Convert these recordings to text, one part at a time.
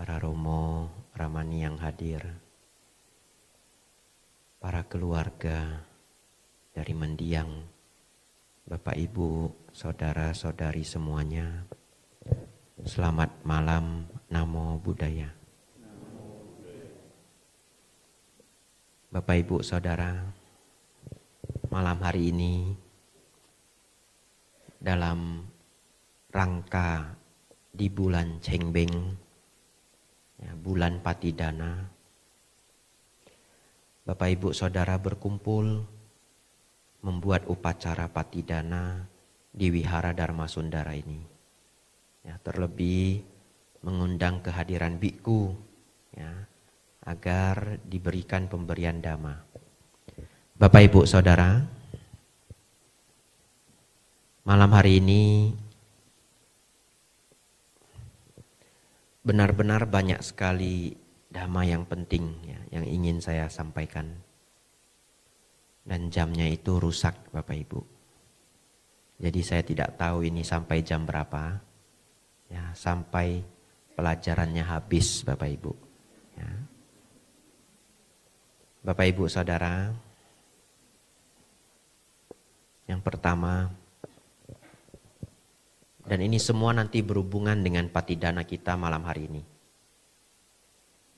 para romo, ramani yang hadir, para keluarga dari mendiang, Bapak Ibu, saudara-saudari semuanya. Selamat malam, Namo Buddhaya. Bapak Ibu Saudara, malam hari ini dalam rangka di bulan Cengbeng, bulan Patidana, Bapak Ibu Saudara berkumpul membuat upacara Patidana di Wihara Dharma Sundara ini. Terlebih mengundang kehadiran biku agar diberikan pemberian dhamma. Bapak Ibu Saudara, malam hari ini benar-benar banyak sekali dhamma yang penting yang ingin saya sampaikan. Dan jamnya itu rusak Bapak Ibu. Jadi saya tidak tahu ini sampai jam berapa. Sampai pelajarannya habis Bapak Ibu. Bapak Ibu Saudara, yang pertama, dan ini semua nanti berhubungan dengan Patidana kita malam hari ini.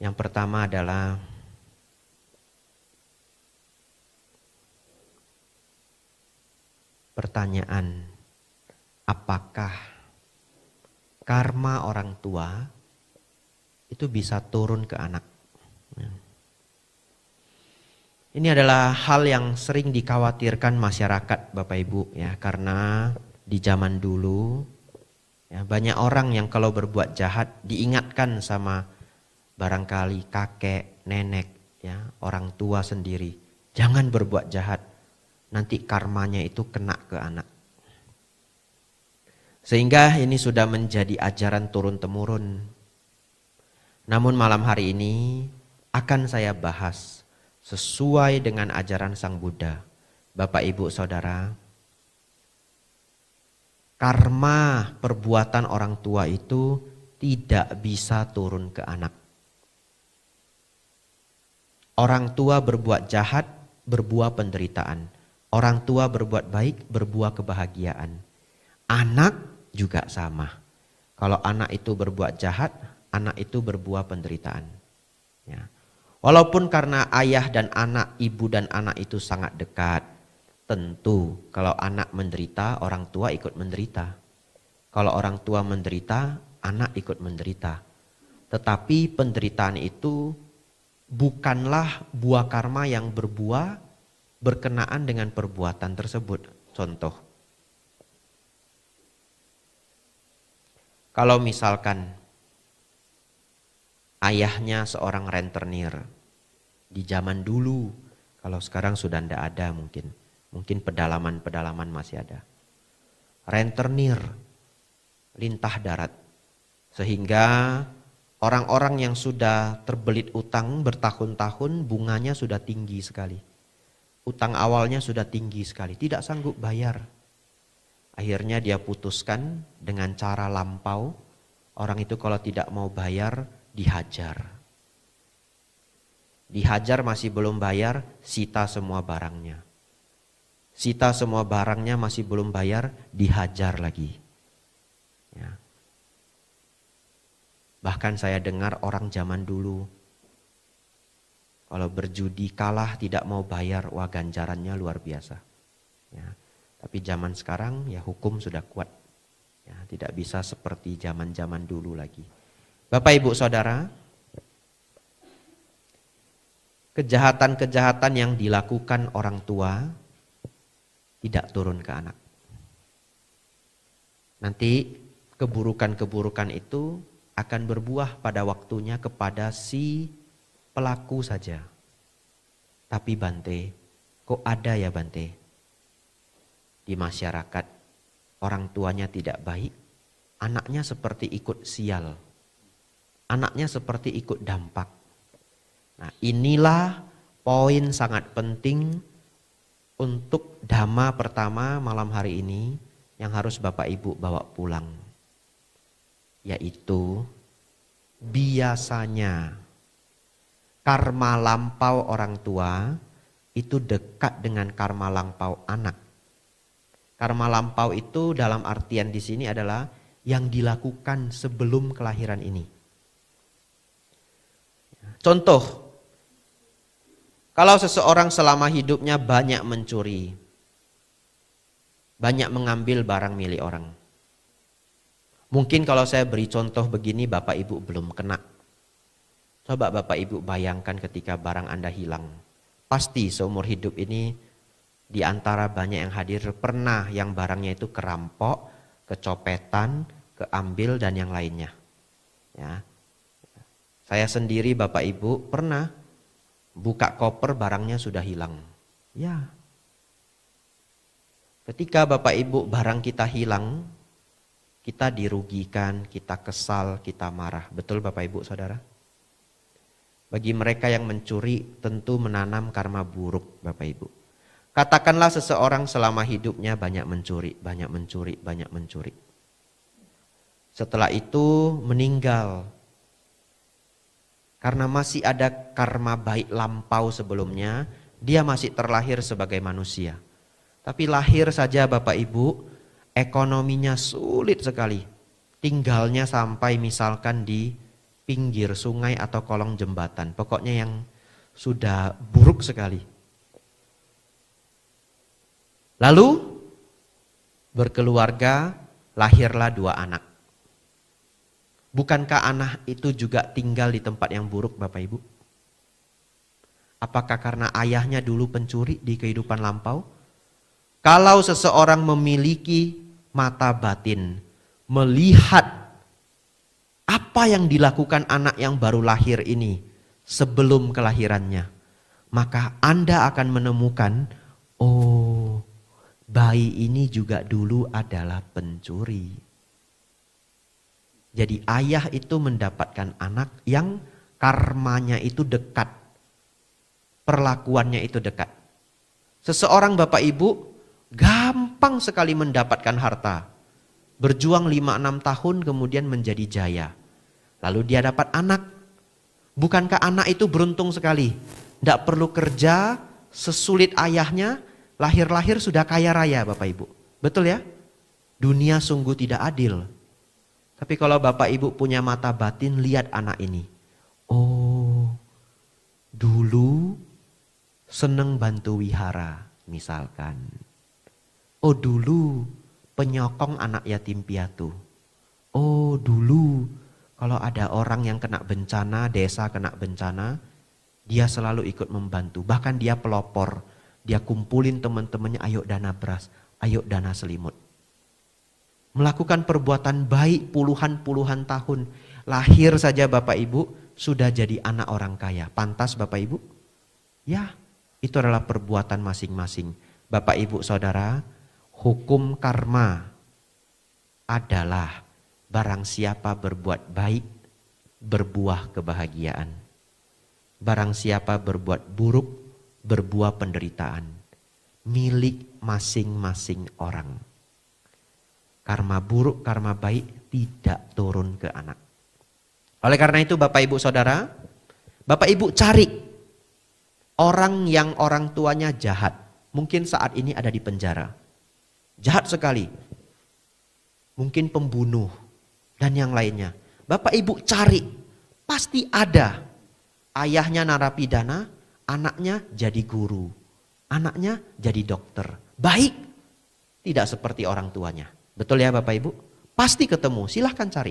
Yang pertama adalah pertanyaan, apakah karma orang tua itu bisa turun ke anak? Ini adalah hal yang sering dikhawatirkan masyarakat Bapak Ibu karena di zaman dulu banyak orang yang kalau berbuat jahat diingatkan sama barangkali kakek, nenek, orang tua sendiri. Jangan berbuat jahat, nanti karmanya itu kena ke anak. Sehingga ini sudah menjadi ajaran turun-temurun. Namun malam hari ini akan saya bahas sesuai dengan ajaran Sang Buddha. Bapak Ibu Saudara, karma perbuatan orang tua itu tidak bisa turun ke anak. Orang tua berbuat jahat, berbuah penderitaan. Orang tua berbuat baik, berbuah kebahagiaan. Anak juga sama. Kalau anak itu berbuat jahat, anak itu berbuah penderitaan. Walaupun karena ayah dan anak, ibu dan anak itu sangat dekat, tentu kalau anak menderita, orang tua ikut menderita. Kalau orang tua menderita, anak ikut menderita. Tetapi penderitaan itu bukanlah buah karma yang berbuah berkenaan dengan perbuatan tersebut. Contoh, kalau misalkan ayahnya seorang rentenir di zaman dulu, kalau sekarang sudah tidak ada mungkin pedalaman masih ada. Rentenir lintah darat, sehingga orang-orang yang sudah terbelit utang bertahun-tahun bunganya sudah tinggi sekali. Utang awalnya sudah tinggi sekali, tidak sanggup bayar. Akhirnya dia putuskan dengan cara lampau, orang itu kalau tidak mau bayar dihajar. Dihajar masih belum bayar, sita semua barangnya. Sita semua barangnya masih belum bayar, dihajar lagi. Bahkan saya dengar orang zaman dulu, kalau berjudi kalah tidak mau bayar, wah ganjarannya luar biasa. Tapi zaman sekarang hukum sudah kuat. Tidak bisa seperti zaman-zaman dulu lagi. Bapak Ibu Saudara, kejahatan-kejahatan yang dilakukan orang tua tidak turun ke anak. Nanti keburukan-keburukan itu akan berbuah pada waktunya kepada si pelaku saja. Tapi Bante, kok ada ya Bante? Di masyarakat orang tuanya tidak baik, anaknya seperti ikut sial. Anaknya seperti ikut dampak. Nah, inilah poin sangat penting untuk dhamma pertama malam hari ini yang harus Bapak Ibu bawa pulang. Yaitu biasanya karma lampau orang tua itu dekat dengan karma lampau anak. Karma lampau itu dalam artian di sini adalah yang dilakukan sebelum kelahiran ini. Contoh, kalau seseorang selama hidupnya banyak mencuri, banyak mengambil barang milik orang. Mungkin kalau saya beri contoh begini Bapak Ibu belum kena. Coba Bapak Ibu bayangkan ketika barang Anda hilang. Pasti seumur hidup ini di antara banyak yang hadir pernah yang barangnya itu kerampok, kecopetan, keambil dan yang lainnya. Ya. Saya sendiri Bapak Ibu pernah buka koper barangnya sudah hilang. Ya. Ketika Bapak Ibu barang kita hilang, kita dirugikan, kita kesal, kita marah. Betul Bapak Ibu Saudara? Bagi mereka yang mencuri tentu menanam karma buruk Bapak Ibu. Katakanlah seseorang selama hidupnya banyak mencuri, banyak mencuri, banyak mencuri. Setelah itu meninggal. Karena masih ada karma baik lampau sebelumnya, dia masih terlahir sebagai manusia. Tapi lahir saja Bapak Ibu, ekonominya sulit sekali. Tinggalnya sampai misalkan di pinggir sungai atau kolong jembatan. Pokoknya yang sudah buruk sekali. Lalu berkeluarga, lahirlah 2 anak. Bukankah anak itu juga tinggal di tempat yang buruk Bapak Ibu? Apakah karena ayahnya dulu pencuri di kehidupan lampau? Kalau seseorang memiliki mata batin, melihat apa yang dilakukan anak yang baru lahir ini sebelum kelahirannya, maka Anda akan menemukan, oh, bayi ini juga dulu adalah pencuri. Jadi ayah itu mendapatkan anak yang karmanya itu dekat, perlakuannya itu dekat. Seseorang Bapak Ibu gampang sekali mendapatkan harta. Berjuang 5-6 tahun kemudian menjadi jaya. Lalu dia dapat anak. Bukankah anak itu beruntung sekali? Tidak perlu kerja, sesulit ayahnya, lahir-lahir sudah kaya raya Bapak Ibu. Betul ya? Dunia sungguh tidak adil. Tapi kalau Bapak Ibu punya mata batin, lihat anak ini. Oh, dulu seneng bantu wihara misalkan. Oh dulu penyokong anak yatim piatu. Oh dulu kalau ada orang yang kena bencana, desa kena bencana, dia selalu ikut membantu. Bahkan dia pelopor, dia kumpulin teman-temannya, ayo dana beras, ayo dana selimut. Melakukan perbuatan baik puluhan-puluhan tahun. Lahir saja Bapak Ibu sudah jadi anak orang kaya. Pantas Bapak Ibu? Ya, itu adalah perbuatan masing-masing. Bapak Ibu Saudara, hukum karma adalah barang siapa berbuat baik, berbuah kebahagiaan. Barang siapa berbuat buruk, berbuah penderitaan. Milik masing-masing orang. Karma buruk, karma baik tidak turun ke anak. Oleh karena itu Bapak Ibu Saudara, Bapak Ibu cari orang yang orang tuanya jahat. Mungkin saat ini ada di penjara. Jahat sekali. Mungkin pembunuh dan yang lainnya. Bapak Ibu cari, pasti ada. Ayahnya narapidana, anaknya jadi guru. Anaknya jadi dokter. Baik, tidak seperti orang tuanya. Betul ya Bapak Ibu? Pasti ketemu, silahkan cari.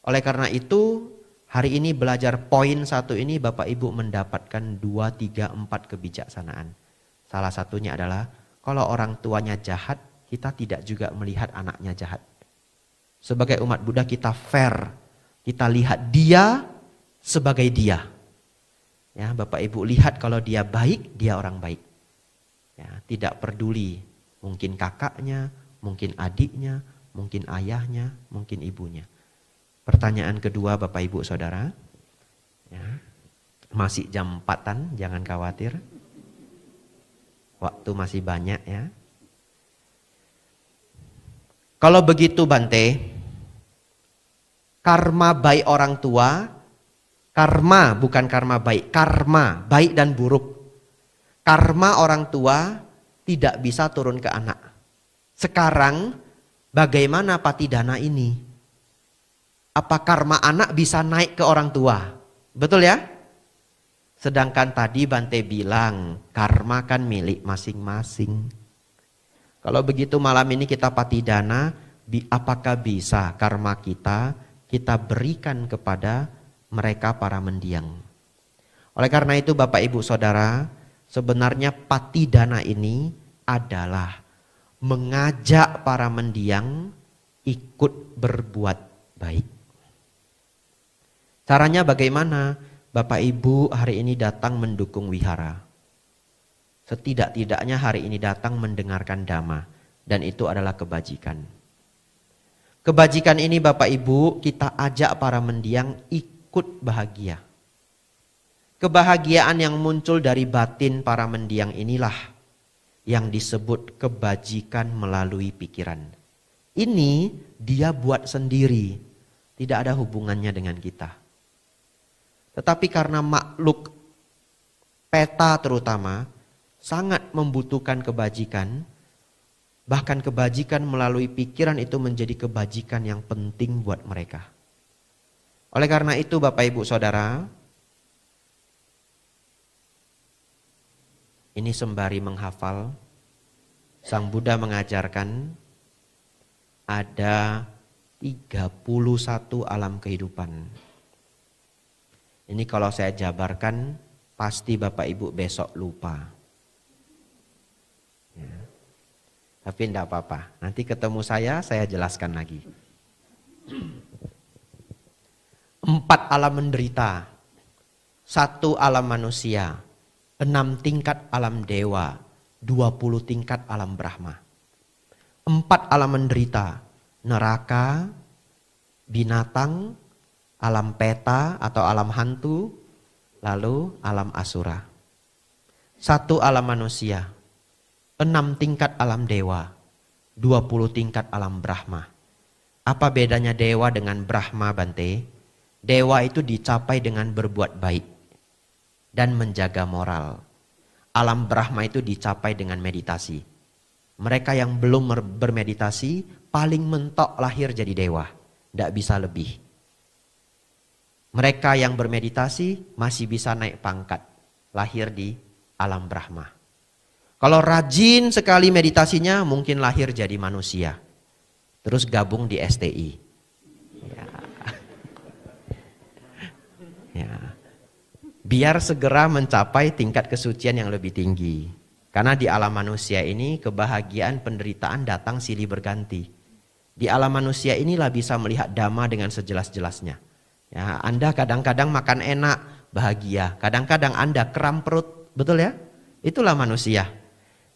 Oleh karena itu, hari ini belajar poin 1 ini Bapak Ibu mendapatkan 2, 3, 4 kebijaksanaan. Salah satunya adalah kalau orang tuanya jahat, kita tidak juga melihat anaknya jahat. Sebagai umat Buddha kita fair, kita lihat dia sebagai dia. Ya, Bapak Ibu lihat kalau dia baik, dia orang baik. Ya, tidak peduli mungkin kakaknya, mungkin adiknya, mungkin ayahnya, mungkin ibunya. Pertanyaan kedua Bapak Ibu Saudara. Ya, masih jam 4-an, jangan khawatir. Waktu masih banyak ya. Kalau begitu Bante, karma baik orang tua, karma bukan karma baik, karma baik dan buruk. Karma orang tua tidak bisa turun ke anak. Sekarang bagaimana patidana ini? Apa karma anak bisa naik ke orang tua? Betul ya? Sedangkan tadi Bante bilang karma kan milik masing-masing. Kalau begitu malam ini kita patidana, apakah bisa karma kita berikan kepada mereka para mendiang? Oleh karena itu Bapak Ibu Saudara, sebenarnya patidana ini adalah mengajak para mendiang ikut berbuat baik. Caranya bagaimana? Bapak Ibu hari ini datang mendukung wihara. Setidak-tidaknya hari ini datang mendengarkan dhamma. Dan itu adalah kebajikan. Kebajikan ini Bapak Ibu kita ajak para mendiang ikut bahagia. Kebahagiaan yang muncul dari batin para mendiang inilah yang disebut kebajikan melalui pikiran. Ini dia buat sendiri. Tidak ada hubungannya dengan kita. Tetapi karena makhluk peta terutama sangat membutuhkan kebajikan, bahkan kebajikan melalui pikiran itu menjadi kebajikan yang penting buat mereka. Oleh karena itu Bapak Ibu Saudara, ini sembari menghafal, Sang Buddha mengajarkan ada 31 alam kehidupan. Ini kalau saya jabarkan pasti Bapak Ibu besok lupa. Ya. Tapi tidak apa-apa. Nanti ketemu saya jelaskan lagi. 4 alam menderita. 1 alam manusia. 6 tingkat alam dewa. 20 tingkat alam Brahma. 4 alam menderita. Neraka, binatang, alam peta atau alam hantu, lalu alam asura. 1 alam manusia, 6 tingkat alam dewa, 20 tingkat alam Brahma. Apa bedanya dewa dengan Brahma, Bante? Dewa itu dicapai dengan berbuat baik dan menjaga moral. Alam Brahma itu dicapai dengan meditasi. Mereka yang belum bermeditasi paling mentok lahir jadi dewa, tidak bisa lebih. Mereka yang bermeditasi masih bisa naik pangkat, lahir di alam Brahma. Kalau rajin sekali meditasinya mungkin lahir jadi manusia. Terus gabung di STI. Ya. Biar segera mencapai tingkat kesucian yang lebih tinggi. Karena di alam manusia ini kebahagiaan penderitaan datang silih berganti. Di alam manusia inilah bisa melihat dhamma dengan sejelas-jelasnya. Ya, Anda kadang-kadang makan enak, bahagia. Kadang-kadang Anda kram perut, betul ya? Itulah manusia.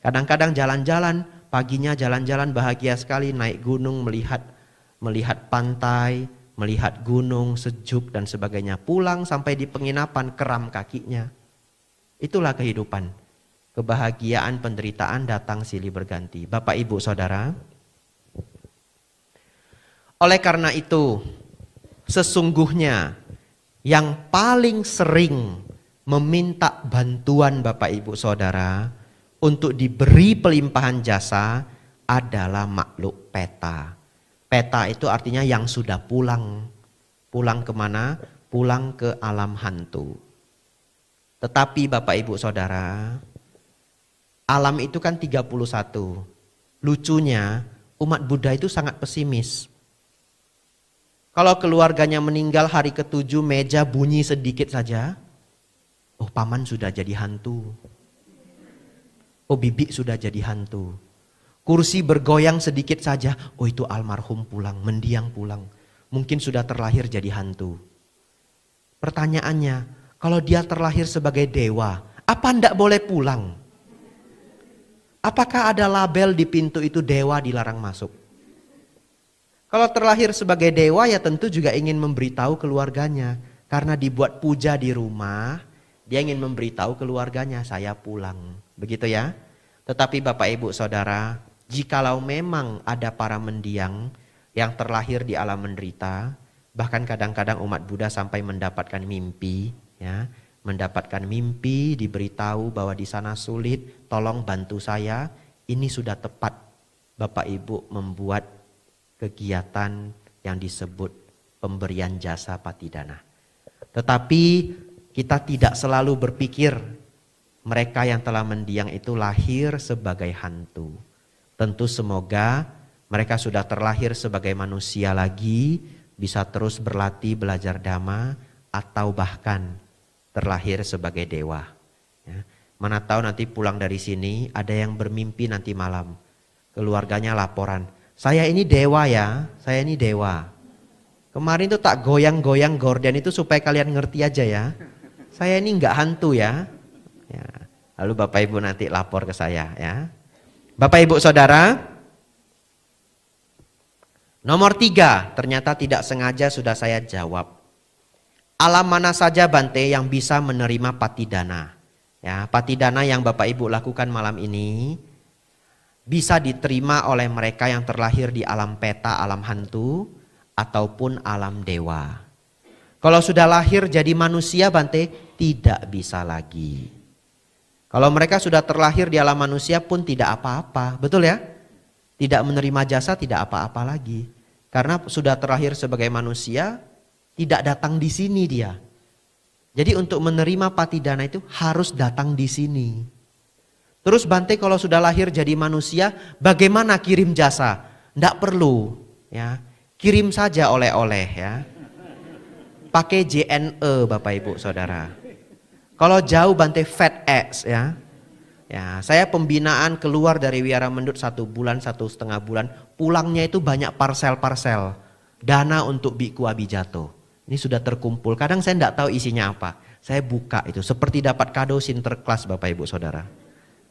Kadang-kadang jalan-jalan, paginya jalan-jalan bahagia sekali, naik gunung, melihat pantai, melihat gunung, sejuk dan sebagainya. Pulang sampai di penginapan, kram kakinya. Itulah kehidupan. Kebahagiaan, penderitaan datang silih berganti. Bapak, Ibu, Saudara. Oleh karena itu, sesungguhnya yang paling sering meminta bantuan Bapak Ibu Saudara untuk diberi pelimpahan jasa adalah makhluk peta. Peta itu artinya yang sudah pulang. Pulang kemana? Pulang ke alam hantu. Tetapi Bapak Ibu Saudara, alam itu kan 31. Lucunya umat Buddha itu sangat pesimis. Kalau keluarganya meninggal hari ke-7 meja bunyi sedikit saja. Oh, paman sudah jadi hantu. Oh, bibi sudah jadi hantu. Kursi bergoyang sedikit saja. Oh, itu almarhum pulang, mendiang pulang. Mungkin sudah terlahir jadi hantu. Pertanyaannya, kalau dia terlahir sebagai dewa, apa ndak boleh pulang? Apakah ada label di pintu itu dewa dilarang masuk? Kalau terlahir sebagai dewa ya tentu juga ingin memberitahu keluarganya. Karena dibuat puja di rumah, dia ingin memberitahu keluarganya, saya pulang. Begitu ya. Tetapi Bapak Ibu Saudara, jikalau memang ada para mendiang yang terlahir di alam menderita, Bahkan kadang-kadang umat Buddha sampai mendapatkan mimpi, ya, mendapatkan mimpi, diberitahu bahwa di sana sulit, tolong bantu saya. Ini sudah tepat Bapak Ibu membuat kegiatan yang disebut pemberian jasa patidana. Tetapi kita tidak selalu berpikir mereka yang telah mendiang itu lahir sebagai hantu. Tentu semoga mereka sudah terlahir sebagai manusia lagi, bisa terus berlatih belajar dhamma, atau bahkan terlahir sebagai dewa. Ya. Mana tahu nanti pulang dari sini ada yang bermimpi nanti malam. Keluarganya laporan, saya ini dewa ya, saya ini dewa. Kemarin tuh tak goyang-goyang gorden itu supaya kalian ngerti aja ya. Saya ini enggak hantu ya. Ya. Lalu Bapak Ibu nanti lapor ke saya ya. Bapak Ibu Saudara, nomor 3, ternyata tidak sengaja sudah saya jawab. Alam mana saja Bante yang bisa menerima patidana? Ya, patidana yang Bapak Ibu lakukan malam ini bisa diterima oleh mereka yang terlahir di alam peta, alam hantu, ataupun alam dewa. Kalau sudah lahir jadi manusia Bante, tidak bisa lagi. Kalau mereka sudah terlahir di alam manusia pun tidak apa-apa, betul ya? Tidak menerima jasa tidak apa-apa lagi. Karena sudah terlahir sebagai manusia, tidak datang di sini dia. Jadi untuk menerima patidana itu harus datang di sini. Terus Bante kalau sudah lahir jadi manusia, bagaimana kirim jasa? Tidak perlu, ya. Kirim saja oleh-oleh ya. Pakai JNE Bapak Ibu Saudara. Kalau jauh Bante FedEx ya. Ya, saya pembinaan keluar dari Wihara Mendut 1 bulan, 1,5 bulan. Pulangnya itu banyak parsel-parsel. Dana untuk Biku Abijato. Ini sudah terkumpul. Kadang saya tidak tahu isinya apa. Saya buka itu. Seperti dapat kado Sinterklas Bapak Ibu Saudara.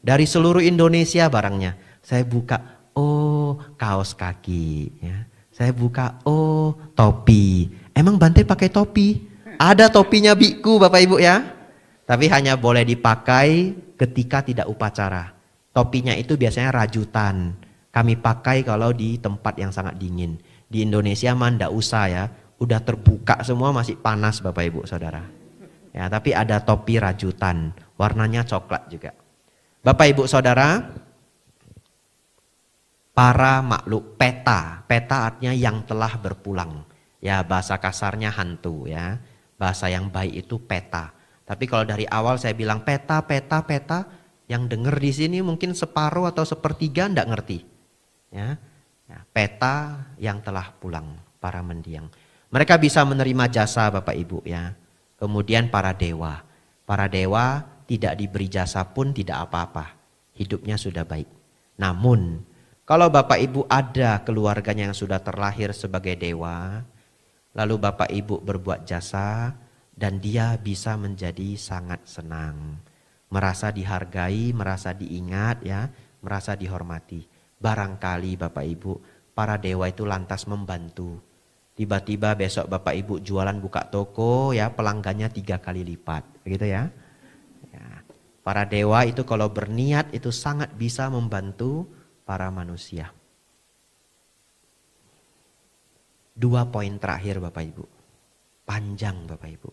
Dari seluruh Indonesia barangnya. Saya buka. Oh kaos kaki. Ya. Saya buka. Oh topi. Emang Bante pakai topi? Ada topinya Biku Bapak Ibu ya. Tapi hanya boleh dipakai ketika tidak upacara. Topinya itu biasanya rajutan. Kami pakai kalau di tempat yang sangat dingin. Di Indonesia mah ndak usah ya. Udah terbuka semua masih panas Bapak Ibu Saudara. Ya, tapi ada topi rajutan. Warnanya coklat juga. Bapak Ibu Saudara. Para makhluk peta. Peta artinya yang telah berpulang. Ya bahasa kasarnya hantu ya. Bahasa yang baik itu peta. Tapi kalau dari awal saya bilang peta, yang dengar di sini mungkin separuh atau sepertiga ndak ngerti. Ya, peta yang telah pulang, para mendiang. Mereka bisa menerima jasa Bapak Ibu ya. Kemudian para dewa tidak diberi jasa pun tidak apa-apa. Hidupnya sudah baik. Namun kalau Bapak Ibu ada keluarganya yang sudah terlahir sebagai dewa, lalu Bapak Ibu berbuat jasa, dan dia bisa menjadi sangat senang. Merasa dihargai, merasa diingat ya, merasa dihormati. Barangkali Bapak Ibu, para dewa itu lantas membantu. Tiba-tiba besok Bapak Ibu jualan buka toko ya, pelanggannya 3 kali lipat. Begitu ya. Ya. Para dewa itu kalau berniat itu sangat bisa membantu para manusia. 2 poin terakhir Bapak Ibu. Panjang Bapak Ibu.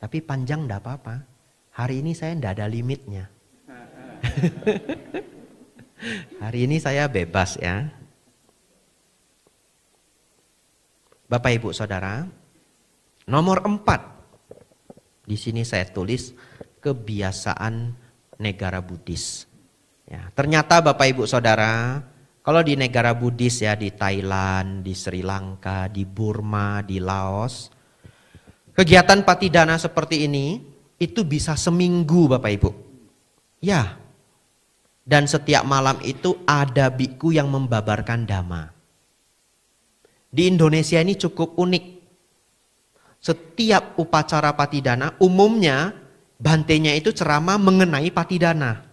Tapi panjang enggak apa-apa. Hari ini saya enggak ada limitnya. Hari ini saya bebas ya. Bapak Ibu Saudara, nomor 4. Di sini saya tulis kebiasaan negara Buddhis. Ya, ternyata Bapak Ibu Saudara, kalau di negara Buddhis ya, di Thailand, di Sri Lanka, di Burma, di Laos, kegiatan patidana seperti ini itu bisa seminggu Bapak Ibu. Ya. Dan setiap malam itu ada biku yang membabarkan dhamma. Di Indonesia ini cukup unik. Setiap upacara patidana umumnya bantenya itu ceramah mengenai patidana.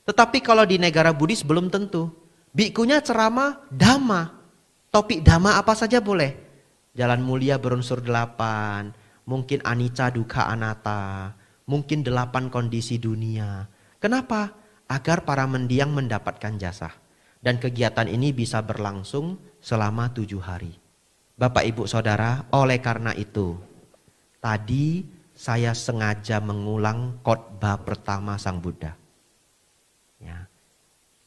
Tetapi kalau di negara Buddhis belum tentu. Bikunya ceramah dhamma. Topik dhamma apa saja boleh. Jalan mulia berunsur 8, mungkin anicca dukkha anatta, mungkin 8 kondisi dunia. Kenapa? Agar para mendiang mendapatkan jasa. Dan kegiatan ini bisa berlangsung selama 7 hari. Bapak Ibu Saudara, oleh karena itu, tadi saya sengaja mengulang khotbah pertama Sang Buddha. Ya.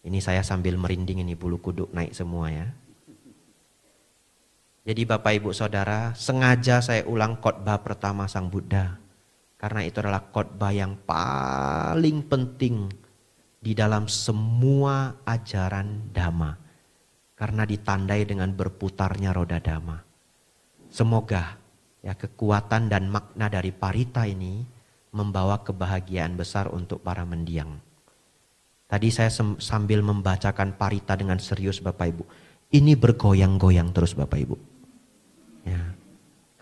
Ini saya sambil merinding, ini bulu kuduk naik semua ya. Jadi Bapak Ibu Saudara, sengaja saya ulang khotbah pertama Sang Buddha. Karena itu adalah khotbah yang paling penting di dalam semua ajaran Dhamma. Karena ditandai dengan berputarnya roda Dhamma. Semoga ya kekuatan dan makna dari parita ini membawa kebahagiaan besar untuk para mendiang. Tadi saya sambil membacakan parita dengan serius Bapak Ibu. Ini bergoyang-goyang terus Bapak Ibu. Ya,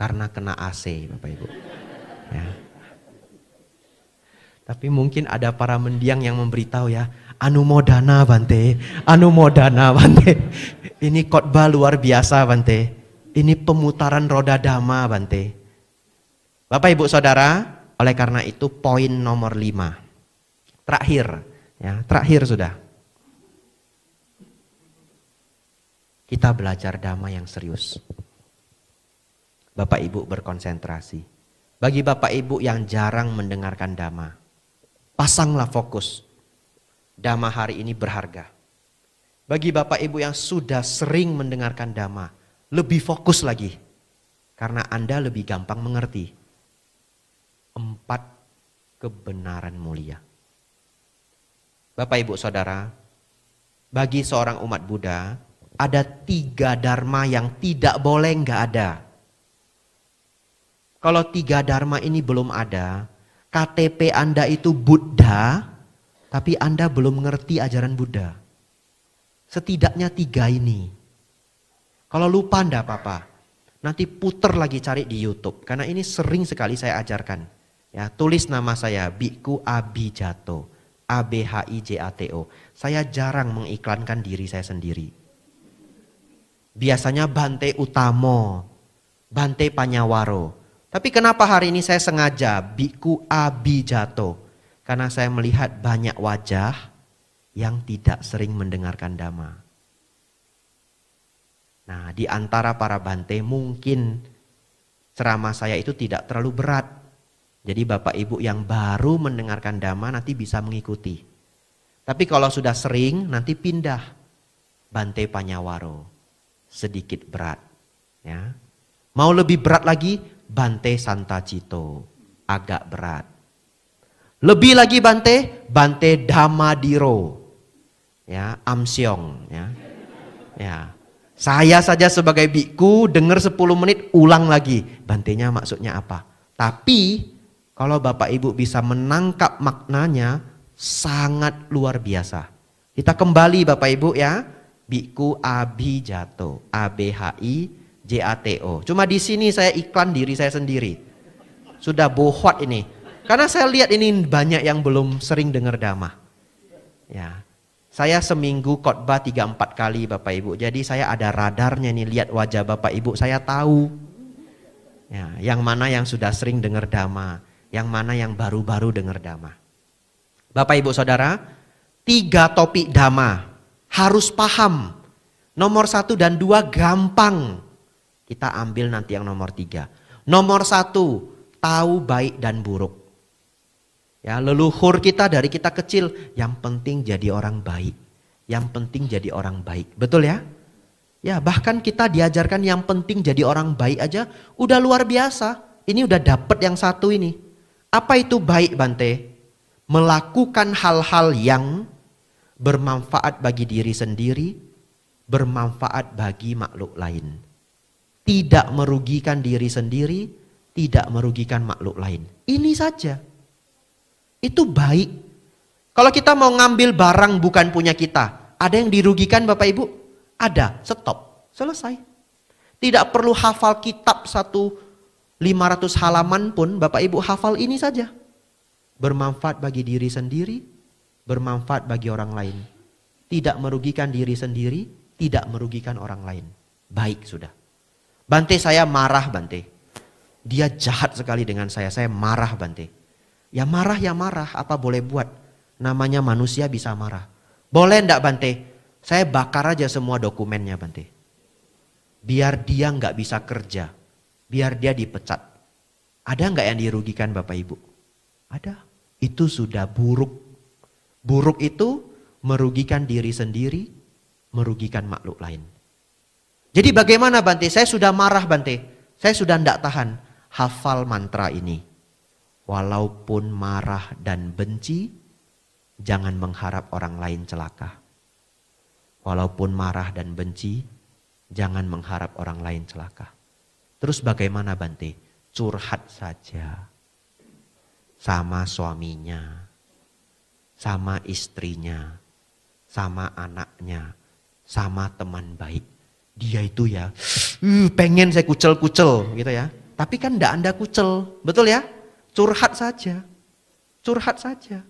karena kena AC Bapak Ibu. Ya. Tapi mungkin ada para mendiang yang memberitahu ya, Anumodana Bante, Anumodana Bante. Ini khotbah luar biasa Bante. Ini pemutaran roda Dhamma Bante. Bapak Ibu Saudara, oleh karena itu poin nomor 5. Terakhir, ya, terakhir sudah. Kita belajar Dhamma yang serius. Bapak Ibu berkonsentrasi. Bagi Bapak Ibu yang jarang mendengarkan Dhamma, pasanglah fokus. Dhamma hari ini berharga. Bagi Bapak Ibu yang sudah sering mendengarkan Dhamma, lebih fokus lagi. Karena Anda lebih gampang mengerti. 4 kebenaran mulia. Bapak Ibu Saudara, bagi seorang umat Buddha, ada 3 dharma yang tidak boleh nggak ada. Kalau 3 dharma ini belum ada, KTP Anda itu Buddha, tapi Anda belum mengerti ajaran Buddha. Setidaknya 3 ini. Kalau lupa enggak apa-apa. Nanti puter lagi cari di YouTube. Karena ini sering sekali saya ajarkan. Ya, tulis nama saya, Bhikkhu Abhijato. ABHIJATO. Saya jarang mengiklankan diri saya sendiri. Biasanya Bante Utamo, Bante Panyawaro. Tapi kenapa hari ini saya sengaja Bhikkhu Abhijato? Karena saya melihat banyak wajah yang tidak sering mendengarkan Dhamma. Nah, di antara para Bante mungkin ceramah saya itu tidak terlalu berat. Jadi Bapak Ibu yang baru mendengarkan Dhamma nanti bisa mengikuti. Tapi kalau sudah sering nanti pindah. Bante Panyawaro. Sedikit berat. Ya. Mau lebih berat lagi? Bante Santacito. Agak berat. Lebih lagi Bante Dhammadiro. Ya, Amsyong. Ya. Ya. Saya saja sebagai bikku dengar 10 menit ulang lagi. Bantenya maksudnya apa? Tapi kalau Bapak Ibu bisa menangkap maknanya sangat luar biasa. Kita kembali Bapak Ibu ya. Bhikkhu Abhijato. ABHIJATO. Cuma di sini saya iklan diri saya sendiri. Sudah bohwat ini. Karena saya lihat ini banyak yang belum sering dengar Dhamma. Ya. Saya seminggu khotbah 3-4 kali Bapak Ibu. Jadi saya ada radarnya nih, lihat wajah Bapak Ibu saya tahu. Ya, yang mana yang sudah sering dengar Dhamma, yang mana yang baru-baru dengar Dhamma. Bapak Ibu Saudara, 3 topik Dhamma harus paham. Nomor 1 dan 2 gampang. Kita ambil nanti yang nomor 3. Nomor 1, tahu baik dan buruk. Ya, leluhur kita dari kita kecil, yang penting jadi orang baik. Yang penting jadi orang baik. Betul ya? Ya, bahkan kita diajarkan yang penting jadi orang baik aja udah luar biasa. Ini udah dapet yang 1 ini. Apa itu baik Bante? Melakukan hal-hal yang bermanfaat bagi diri sendiri, bermanfaat bagi makhluk lain. Tidak merugikan diri sendiri, tidak merugikan makhluk lain. Ini saja. Itu baik. Kalau kita mau ngambil barang bukan punya kita, ada yang dirugikan Bapak Ibu? Ada, stop, selesai. Tidak perlu hafal kitab 500 halaman pun Bapak Ibu hafal ini saja. Bermanfaat bagi diri sendiri, bermanfaat bagi orang lain. Tidak merugikan diri sendiri, tidak merugikan orang lain. Baik sudah. Bante saya marah Bante. Dia jahat sekali dengan saya marah Bante. Ya marah, apa boleh buat? Namanya manusia bisa marah. Boleh enggak Bante? Saya bakar aja semua dokumennya Bante. biar dia nggak bisa kerja, biar dia dipecat. Ada nggak yang dirugikan Bapak Ibu? Ada. Itu sudah buruk. Buruk itu merugikan diri sendiri, merugikan makhluk lain. Jadi bagaimana Bante? Saya sudah marah Bante. Saya sudah tidak tahan. Hafal mantra ini. Walaupun marah dan benci, jangan mengharap orang lain celaka. Walaupun marah dan benci, jangan mengharap orang lain celaka. Terus bagaimana Bante? Curhat saja. Sama suaminya, sama istrinya, sama anaknya, sama teman baik. Dia itu ya, pengen saya kucel-kucel gitu ya. Tapi kan enggak Anda kucel, betul ya? Curhat saja, curhat saja.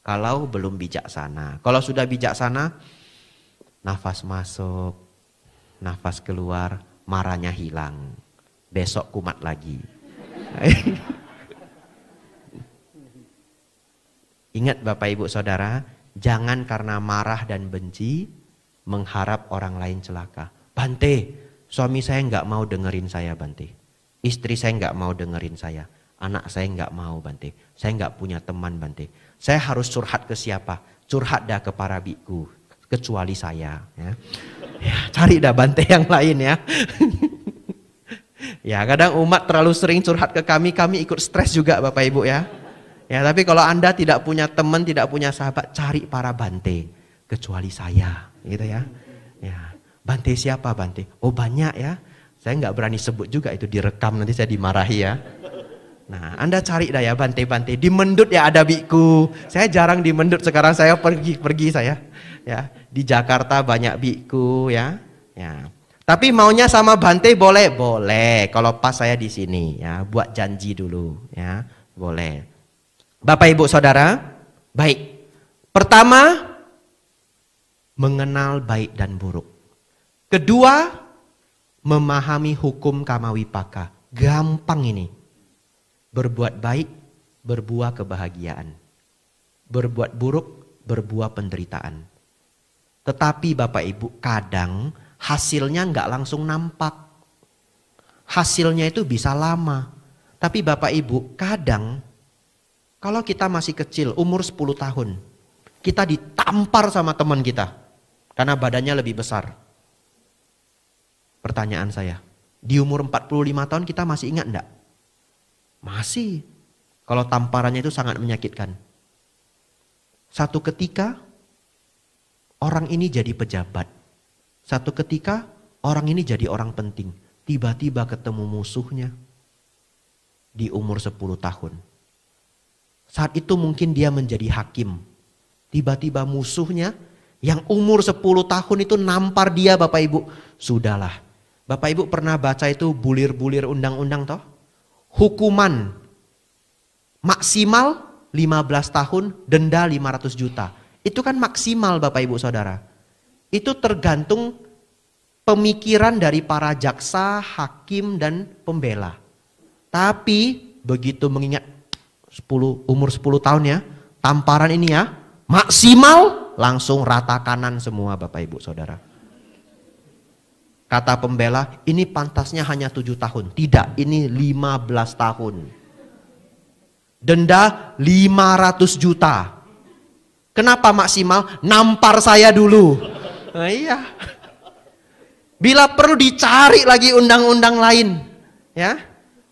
Kalau belum bijaksana, kalau sudah bijaksana, nafas masuk, nafas keluar, marahnya hilang. Besok kumat lagi. Ingat Bapak Ibu Saudara, jangan karena marah dan benci mengharap orang lain celaka. Bante, suami saya nggak mau dengerin saya Bante. Istri saya nggak mau dengerin saya. Anak saya nggak mau Bante. Saya nggak punya teman Bante. Saya harus curhat ke siapa? Curhat dah ke para biku, kecuali saya. Ya, cari dah Bante yang lain ya. Ya kadang umat terlalu sering curhat ke kami ikut stres juga Bapak Ibu ya. Ya, tapi kalau Anda tidak punya teman, tidak punya sahabat, cari para Bante, kecuali saya, gitu ya. Ya, Bante siapa Bante? Oh banyak ya. Saya nggak berani sebut juga itu direkam nanti saya dimarahi ya. Nah, Anda cari dah ya Bante-Bante. Di Mendut ya ada biku. Saya jarang di Mendut sekarang saya pergi saya. Ya, di Jakarta banyak biku ya. Ya. Tapi maunya sama Bante boleh, boleh. Kalau pas saya di sini ya, buat janji dulu ya, boleh. Bapak Ibu Saudara, baik. Pertama, mengenal baik dan buruk. Kedua, memahami hukum Kamawipaka. Gampang ini. Berbuat baik, berbuah kebahagiaan. Berbuat buruk, berbuah penderitaan. Tetapi Bapak Ibu, kadang hasilnya nggak langsung nampak. Hasilnya itu bisa lama. Tapi Bapak Ibu, kadang kalau kita masih kecil, umur 10 tahun, kita ditampar sama teman kita karena badannya lebih besar. Pertanyaan saya, di umur 45 tahun kita masih ingat enggak? Masih. Kalau tamparannya itu sangat menyakitkan. Satu ketika orang ini jadi pejabat. Satu ketika orang ini jadi orang penting. Tiba-tiba ketemu musuhnya di umur 10 tahun. Saat itu mungkin dia menjadi hakim. Tiba-tiba musuhnya yang umur 10 tahun itu nampar dia Bapak Ibu. Sudahlah. Bapak Ibu pernah baca itu bulir-bulir undang-undang toh? Hukuman maksimal 15 tahun, denda 500 juta. Itu kan maksimal Bapak Ibu Saudara. Itu tergantung pemikiran dari para jaksa, hakim dan pembela. Tapi begitu mengingat umur 10 tahun ya, tamparan ini ya, maksimal langsung rata kanan semua Bapak Ibu Saudara. Kata pembela, ini pantasnya hanya 7 tahun. Tidak, ini 15 tahun. Denda 500 juta. Kenapa maksimal? Nampar saya dulu. Nah, iya. Bila perlu dicari lagi undang-undang lain. Ya.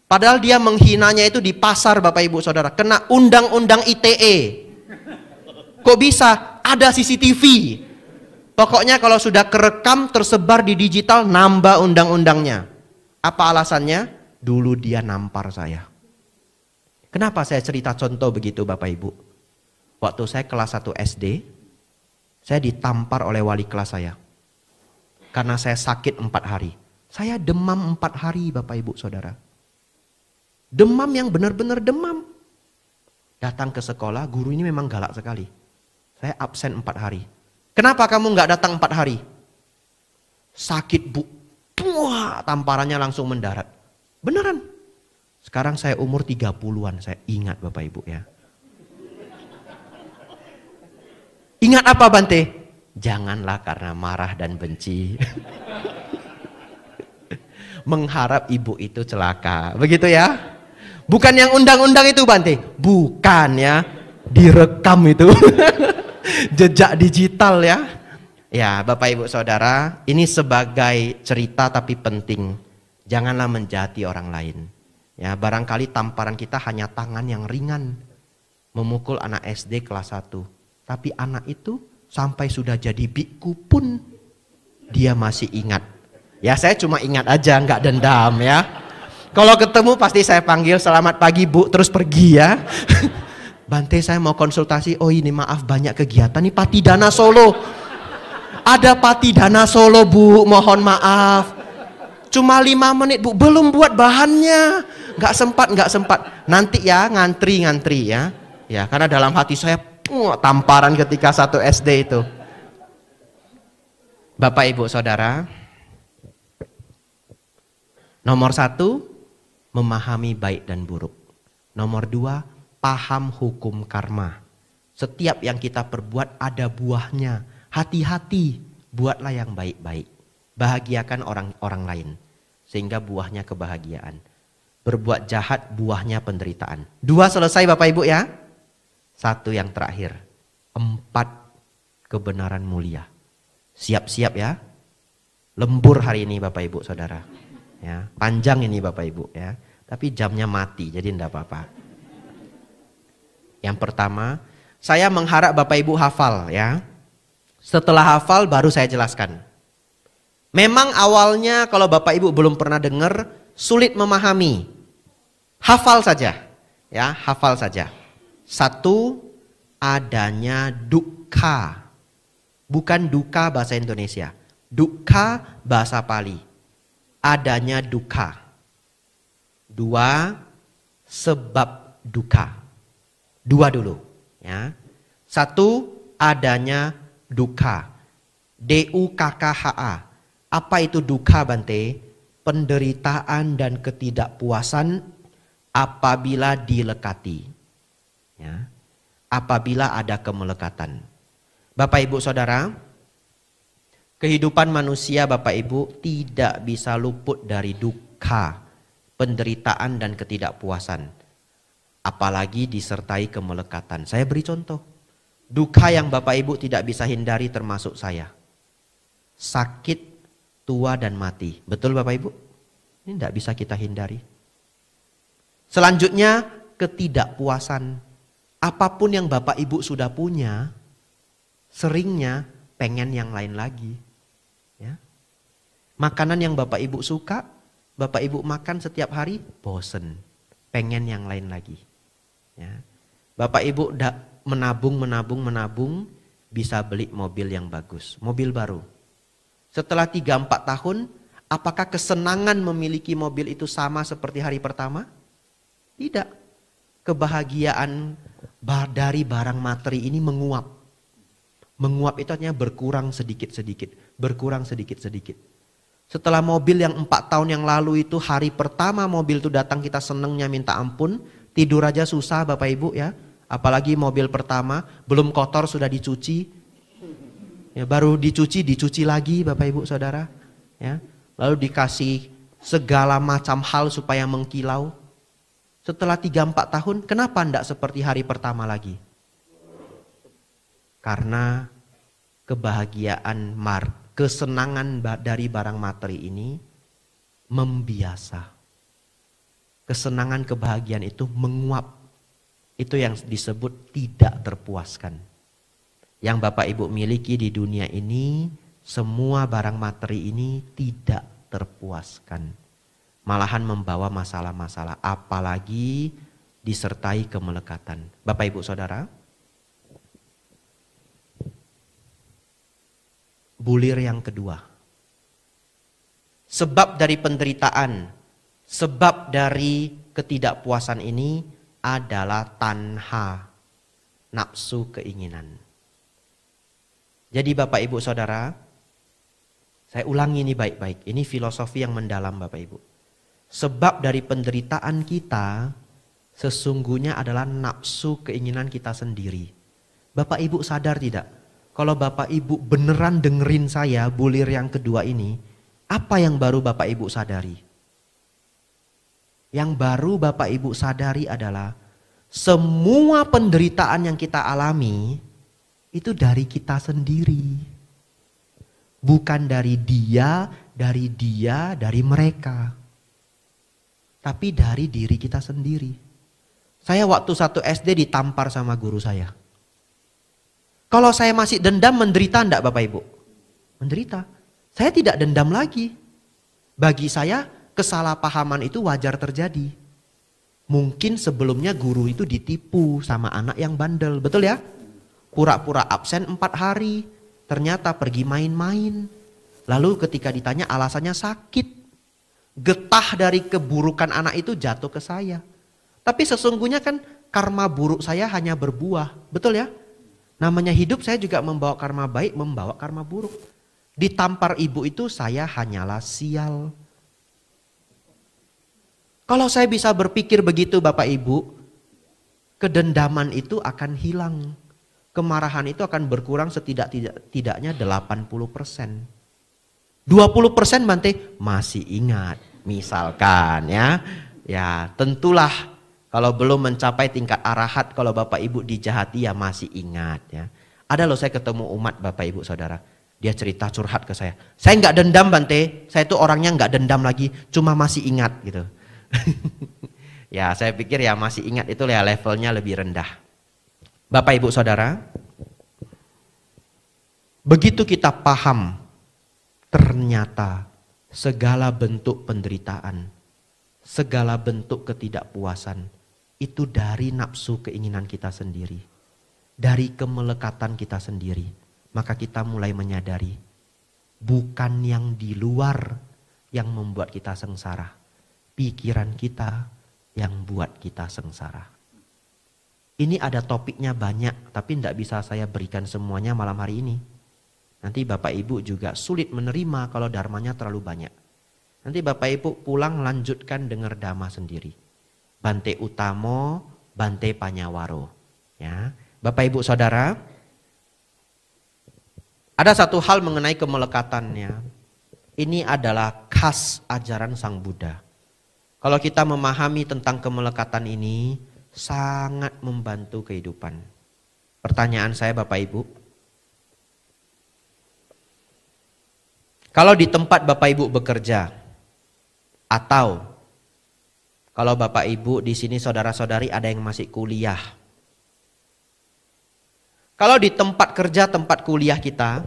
Padahal dia menghinanya itu di pasar Bapak Ibu Saudara. Kena undang-undang ITE. Kok bisa? Ada CCTV. Pokoknya kalau sudah kerekam tersebar di digital nambah undang-undangnya. Apa alasannya? Dulu dia nampar saya. Kenapa saya cerita contoh begitu Bapak Ibu? Waktu saya kelas 1 SD, saya ditampar oleh wali kelas saya. Karena saya sakit 4 hari. Saya demam 4 hari Bapak Ibu Saudara. Demam yang benar-benar demam. Datang ke sekolah, guru ini memang galak sekali. Saya absen 4 hari. Kenapa kamu nggak datang 4 hari? Sakit Bu. Wah, tamparannya langsung mendarat. Beneran. Sekarang saya umur 30-an, saya ingat Bapak Ibu ya. Ingat apa Bante? Janganlah karena marah dan benci. Mengharap ibu itu celaka. Begitu ya. Bukan yang undang-undang itu Bante. Bukan ya. Direkam itu. Jejak digital ya. Ya Bapak Ibu Saudara. Ini sebagai cerita tapi penting. Janganlah menjati orang lain. Ya, barangkali tamparan kita hanya tangan yang ringan. Memukul anak SD kelas 1. Tapi anak itu sampai sudah jadi biku pun dia masih ingat. Ya saya cuma ingat aja, nggak dendam ya. Kalau ketemu pasti saya panggil, selamat pagi Bu, terus pergi ya. Bante saya mau konsultasi, oh ini maaf banyak kegiatan nih Patidana Solo. Ada Patidana Solo Bu, mohon maaf. Cuma 5 menit Bu, belum buat bahannya. Nggak sempat. Nanti ya ngantri ya. Ya karena dalam hati saya tamparan ketika 1 SD itu. Bapak Ibu Saudara. Nomor 1, memahami baik dan buruk. Nomor 2, paham hukum karma. Setiap yang kita perbuat ada buahnya. Hati-hati, buatlah yang baik-baik. Bahagiakan orang lain. Sehingga buahnya kebahagiaan. Berbuat jahat, buahnya penderitaan. 2 selesai Bapak Ibu ya. 1 yang terakhir. 4 kebenaran mulia. Siap-siap ya. Lembur hari ini Bapak Ibu Saudara. Ya, panjang ini Bapak Ibu ya. Tapi jamnya mati jadi enggak apa-apa. Yang pertama, saya mengharap Bapak Ibu hafal ya. Setelah hafal baru saya jelaskan. Memang awalnya kalau Bapak Ibu belum pernah dengar sulit memahami. Hafal saja. Ya, hafal saja. 1, adanya dukkha. Bukan duka bahasa Indonesia. Dukkha bahasa Pali. Adanya duka. 2, sebab duka. 2 dulu ya. 1, adanya duka. DUKKHA. Apa itu duka Bante? Penderitaan dan ketidakpuasan apabila dilekati. Ya. Apabila ada kemelekatan. Bapak Ibu Saudara, kehidupan manusia Bapak Ibu tidak bisa luput dari duka, penderitaan dan ketidakpuasan. Apalagi disertai kemelekatan. Saya beri contoh. Duka yang Bapak Ibu tidak bisa hindari termasuk saya. Sakit, tua dan mati. Betul Bapak Ibu? Ini tidak bisa kita hindari. Selanjutnya ketidakpuasan. Apapun yang Bapak Ibu sudah punya, seringnya pengen yang lain lagi. Ya. Makanan yang Bapak Ibu suka, Bapak Ibu makan setiap hari, bosen. Pengen yang lain lagi. Ya. Bapak Ibu menabung, bisa beli mobil yang bagus. Mobil baru. Setelah 3-4 tahun, apakah kesenangan memiliki mobil itu sama seperti hari pertama? Tidak. Kebahagiaan dari barang materi ini menguap. Menguap itu artinya berkurang sedikit-sedikit. Berkurang sedikit-sedikit. Setelah mobil yang 4 tahun yang lalu itu hari pertama mobil itu datang kita senengnya minta ampun. Tidur aja susah Bapak Ibu ya. Apalagi mobil pertama belum kotor sudah dicuci. Ya, baru dicuci lagi Bapak Ibu Saudara. Ya, lalu dikasih segala macam hal supaya mengkilau. Setelah 3-4 tahun kenapa tidak seperti hari pertama lagi? Karena kebahagiaan, kesenangan dari barang materi ini membiasa. Kesenangan kebahagiaan itu menguap. Itu yang disebut tidak terpuaskan. Yang Bapak Ibu miliki di dunia ini, semua barang materi ini tidak terpuaskan. Malahan membawa masalah-masalah, apalagi disertai kemelekatan. Bapak Ibu Saudara, bulir yang kedua. Sebab dari penderitaan, sebab dari ketidakpuasan ini adalah tanha, nafsu keinginan. Jadi Bapak Ibu Saudara, saya ulangi ini baik-baik. Ini filosofi yang mendalam Bapak Ibu. Sebab dari penderitaan kita sesungguhnya adalah nafsu keinginan kita sendiri. Bapak Ibu sadar tidak? Kalau Bapak Ibu beneran dengerin saya bulir yang kedua ini, apa yang baru Bapak Ibu sadari? Yang baru Bapak Ibu sadari adalah semua penderitaan yang kita alami itu dari kita sendiri. Bukan dari dia, dari mereka. Tapi dari diri kita sendiri. Saya waktu 1 SD ditampar sama guru saya. Kalau saya masih dendam, menderita enggak Bapak Ibu? Menderita. Saya tidak dendam lagi. Bagi saya kesalahpahaman itu wajar terjadi. Mungkin sebelumnya guru itu ditipu sama anak yang bandel, betul ya? Pura-pura absen 4 hari, ternyata pergi main-main. Lalu ketika ditanya alasannya sakit. Getah dari keburukan anak itu jatuh ke saya. Tapi sesungguhnya kan karma buruk saya hanya berbuah, betul ya? Namanya hidup saya juga membawa karma baik, membawa karma buruk. Ditampar ibu itu saya hanyalah sial. Kalau saya bisa berpikir begitu Bapak Ibu, kedendaman itu akan hilang. Kemarahan itu akan berkurang setidak-tidaknya 80%. 20% Bante masih ingat. Misalkan ya. Ya tentulah kalau belum mencapai tingkat arahat, kalau Bapak Ibu dijahati ya masih ingat ya. Ada loh saya ketemu umat Bapak Ibu Saudara. Dia cerita curhat ke saya. Saya nggak dendam Bante, saya tuh orangnya nggak dendam lagi, cuma masih ingat gitu. Ya saya pikir ya masih ingat itu ya levelnya lebih rendah. Bapak Ibu Saudara, begitu kita paham ternyata segala bentuk penderitaan, segala bentuk ketidakpuasan itu dari nafsu keinginan kita sendiri, dari kemelekatan kita sendiri. Maka kita mulai menyadari bukan yang di luar yang membuat kita sengsara, pikiran kita yang buat kita sengsara. Ini ada topiknya banyak, tapi tidak bisa saya berikan semuanya malam hari ini. Nanti Bapak Ibu juga sulit menerima kalau dharmanya terlalu banyak. Nanti Bapak Ibu pulang lanjutkan dengar dhamma sendiri. Bante Utamo, Bante Panyawaro. Ya, Bapak Ibu Saudara, ada satu hal mengenai kemelekatannya. Ini adalah khas ajaran Sang Buddha. Kalau kita memahami tentang kemelekatan ini, sangat membantu kehidupan. Pertanyaan saya Bapak Ibu, kalau di tempat Bapak Ibu bekerja, atau kalau Bapak Ibu di sini saudara-saudari ada yang masih kuliah. Kalau di tempat kerja, tempat kuliah kita,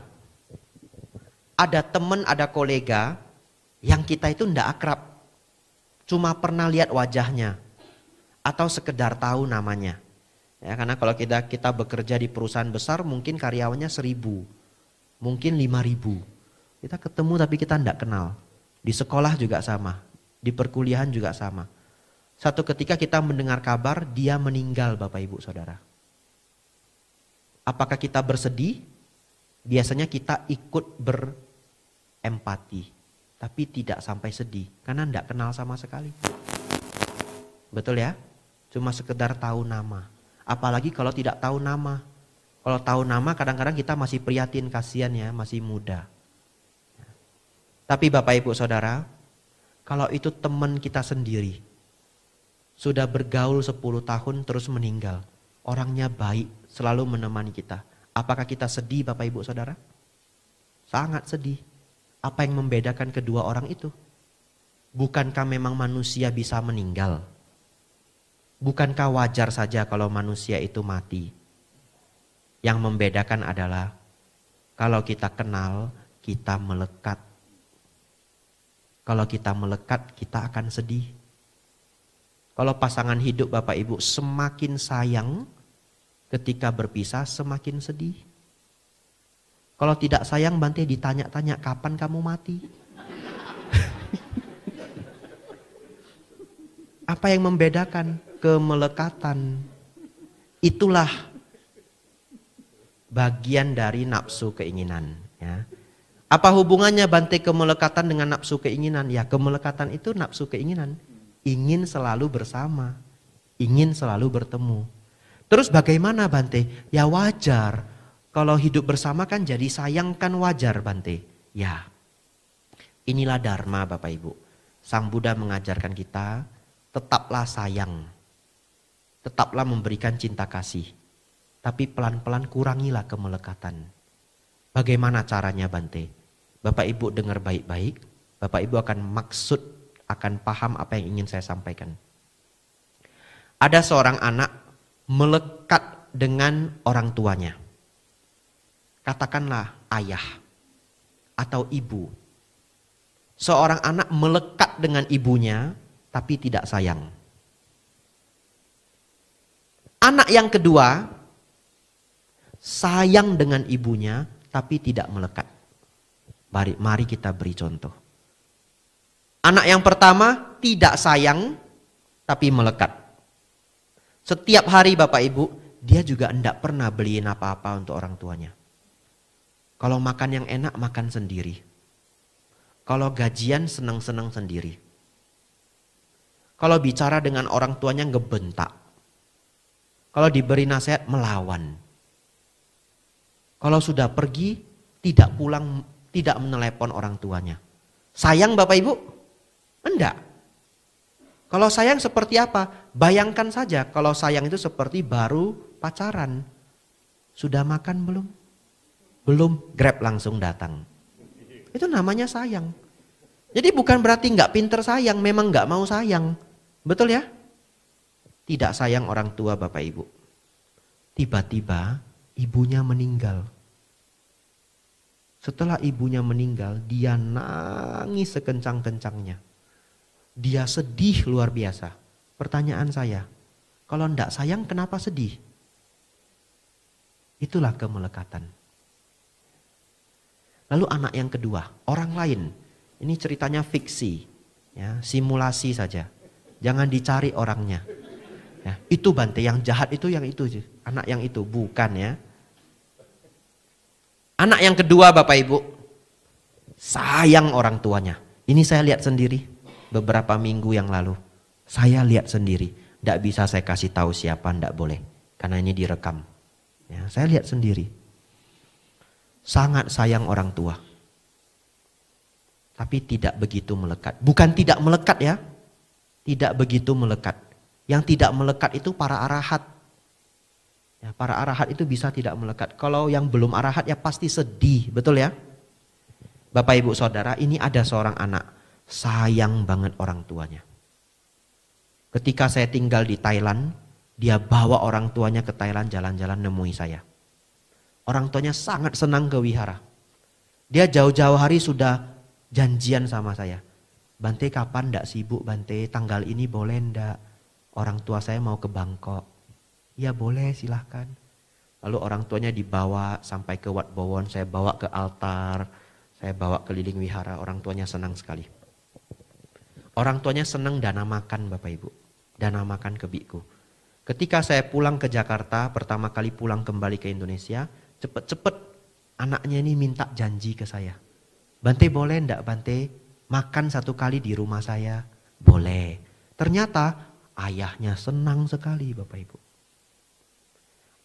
ada teman, ada kolega yang kita itu tidak akrab. Cuma pernah lihat wajahnya. Atau sekedar tahu namanya. Ya, karena kalau kita bekerja di perusahaan besar mungkin karyawannya 1000. Mungkin 5000. Kita ketemu tapi kita tidak kenal. Di sekolah juga sama. Di perkuliahan juga sama. Satu ketika kita mendengar kabar dia meninggal Bapak Ibu Saudara. Apakah kita bersedih? Biasanya kita ikut berempati. Tapi tidak sampai sedih. Karena tidak kenal sama sekali. Betul ya? Cuma sekedar tahu nama. Apalagi kalau tidak tahu nama. Kalau tahu nama kadang-kadang kita masih prihatin, kasihan ya, masih muda. Tapi Bapak Ibu Saudara, kalau itu teman kita sendiri, sudah bergaul 10 tahun terus meninggal. Orangnya baik, selalu menemani kita. Apakah kita sedih Bapak Ibu Saudara? Sangat sedih. Apa yang membedakan kedua orang itu? Bukankah memang manusia bisa meninggal? Bukankah wajar saja kalau manusia itu mati? Yang membedakan adalah kalau kita kenal, kita melekat. Kalau kita melekat, kita akan sedih. Kalau pasangan hidup Bapak Ibu semakin sayang, ketika berpisah semakin sedih. Kalau tidak sayang Bante ditanya-tanya kapan kamu mati? Apa yang membedakan? Kemelekatan. Itulah bagian dari nafsu keinginan. Ya. Apa hubungannya Bante kemelekatan dengan nafsu keinginan? Ya kemelekatan itu nafsu keinginan. Ingin selalu bersama. Ingin selalu bertemu. Terus bagaimana Bante? Ya wajar. Kalau hidup bersama kan jadi sayang kan wajar Bante. Ya. Inilah dharma Bapak Ibu. Sang Buddha mengajarkan kita. tetaplah sayang. Tetaplah memberikan cinta kasih. Tapi pelan-pelan kurangilah kemelekatan. Bagaimana caranya Bante? Bapak Ibu dengar baik-baik. Bapak Ibu akan akan paham apa yang ingin saya sampaikan. Ada seorang anak melekat dengan orang tuanya. Katakanlah ayah atau ibu. Seorang anak melekat dengan ibunya tapi tidak sayang. Anak yang kedua sayang dengan ibunya tapi tidak melekat. Mari kita beri contoh. Anak yang pertama tidak sayang tapi melekat. Setiap hari Bapak Ibu, dia juga tidak pernah beliin apa-apa untuk orang tuanya. Kalau makan yang enak, makan sendiri. Kalau gajian, senang-senang sendiri. Kalau bicara dengan orang tuanya, ngebentak. Kalau diberi nasihat, melawan. Kalau sudah pergi, tidak pulang, tidak menelepon orang tuanya. Sayang Bapak Ibu? Enggak. Kalau sayang seperti apa? Bayangkan saja kalau sayang itu seperti baru pacaran. Sudah makan belum? Belum, Grab langsung datang. Itu namanya sayang. Jadi bukan berarti nggak pinter sayang, memang nggak mau sayang. Betul ya? Tidak sayang orang tua Bapak Ibu. Tiba-tiba ibunya meninggal. Setelah ibunya meninggal, dia nangis sekencang-kencangnya. Dia sedih luar biasa. Pertanyaan saya, kalau enggak sayang kenapa sedih? Itulah kemelekatan. Lalu anak yang kedua, orang lain. Ini ceritanya fiksi, ya, simulasi saja. Jangan dicari orangnya. Ya, itu Bante, yang jahat itu yang itu. Anak yang itu, bukan ya. Anak yang kedua Bapak Ibu, sayang orang tuanya. Ini saya lihat sendiri. Beberapa minggu yang lalu saya lihat sendiri, tidak bisa saya kasih tahu siapa, tidak boleh karena ini direkam. Ya, saya lihat sendiri, sangat sayang orang tua, tapi tidak begitu melekat. Bukan tidak melekat ya, tidak begitu melekat. Yang tidak melekat itu para arahat. Ya, para arahat itu bisa tidak melekat. Kalau yang belum arahat ya pasti sedih, betul ya? Bapak Ibu Saudara, ini ada seorang anak. Sayang banget orang tuanya. Ketika saya tinggal di Thailand, dia bawa orang tuanya ke Thailand jalan-jalan nemui saya. Orang tuanya sangat senang ke wihara. Dia jauh-jauh hari sudah janjian sama saya. Bante kapan ndak sibuk Bante, tanggal ini boleh ndak? Orang tua saya mau ke Bangkok. Ya boleh silahkan. Lalu orang tuanya dibawa sampai ke Wat Bowon, saya bawa ke altar, saya bawa keliling wihara, orang tuanya senang sekali. Orang tuanya senang dana makan Bapak Ibu. Dana makan ke biku. Ketika saya pulang ke Jakarta, pertama kali pulang kembali ke Indonesia, cepet-cepet anaknya ini minta janji ke saya. Bante boleh ndak Bante makan satu kali di rumah saya? Boleh. Ternyata ayahnya senang sekali Bapak Ibu.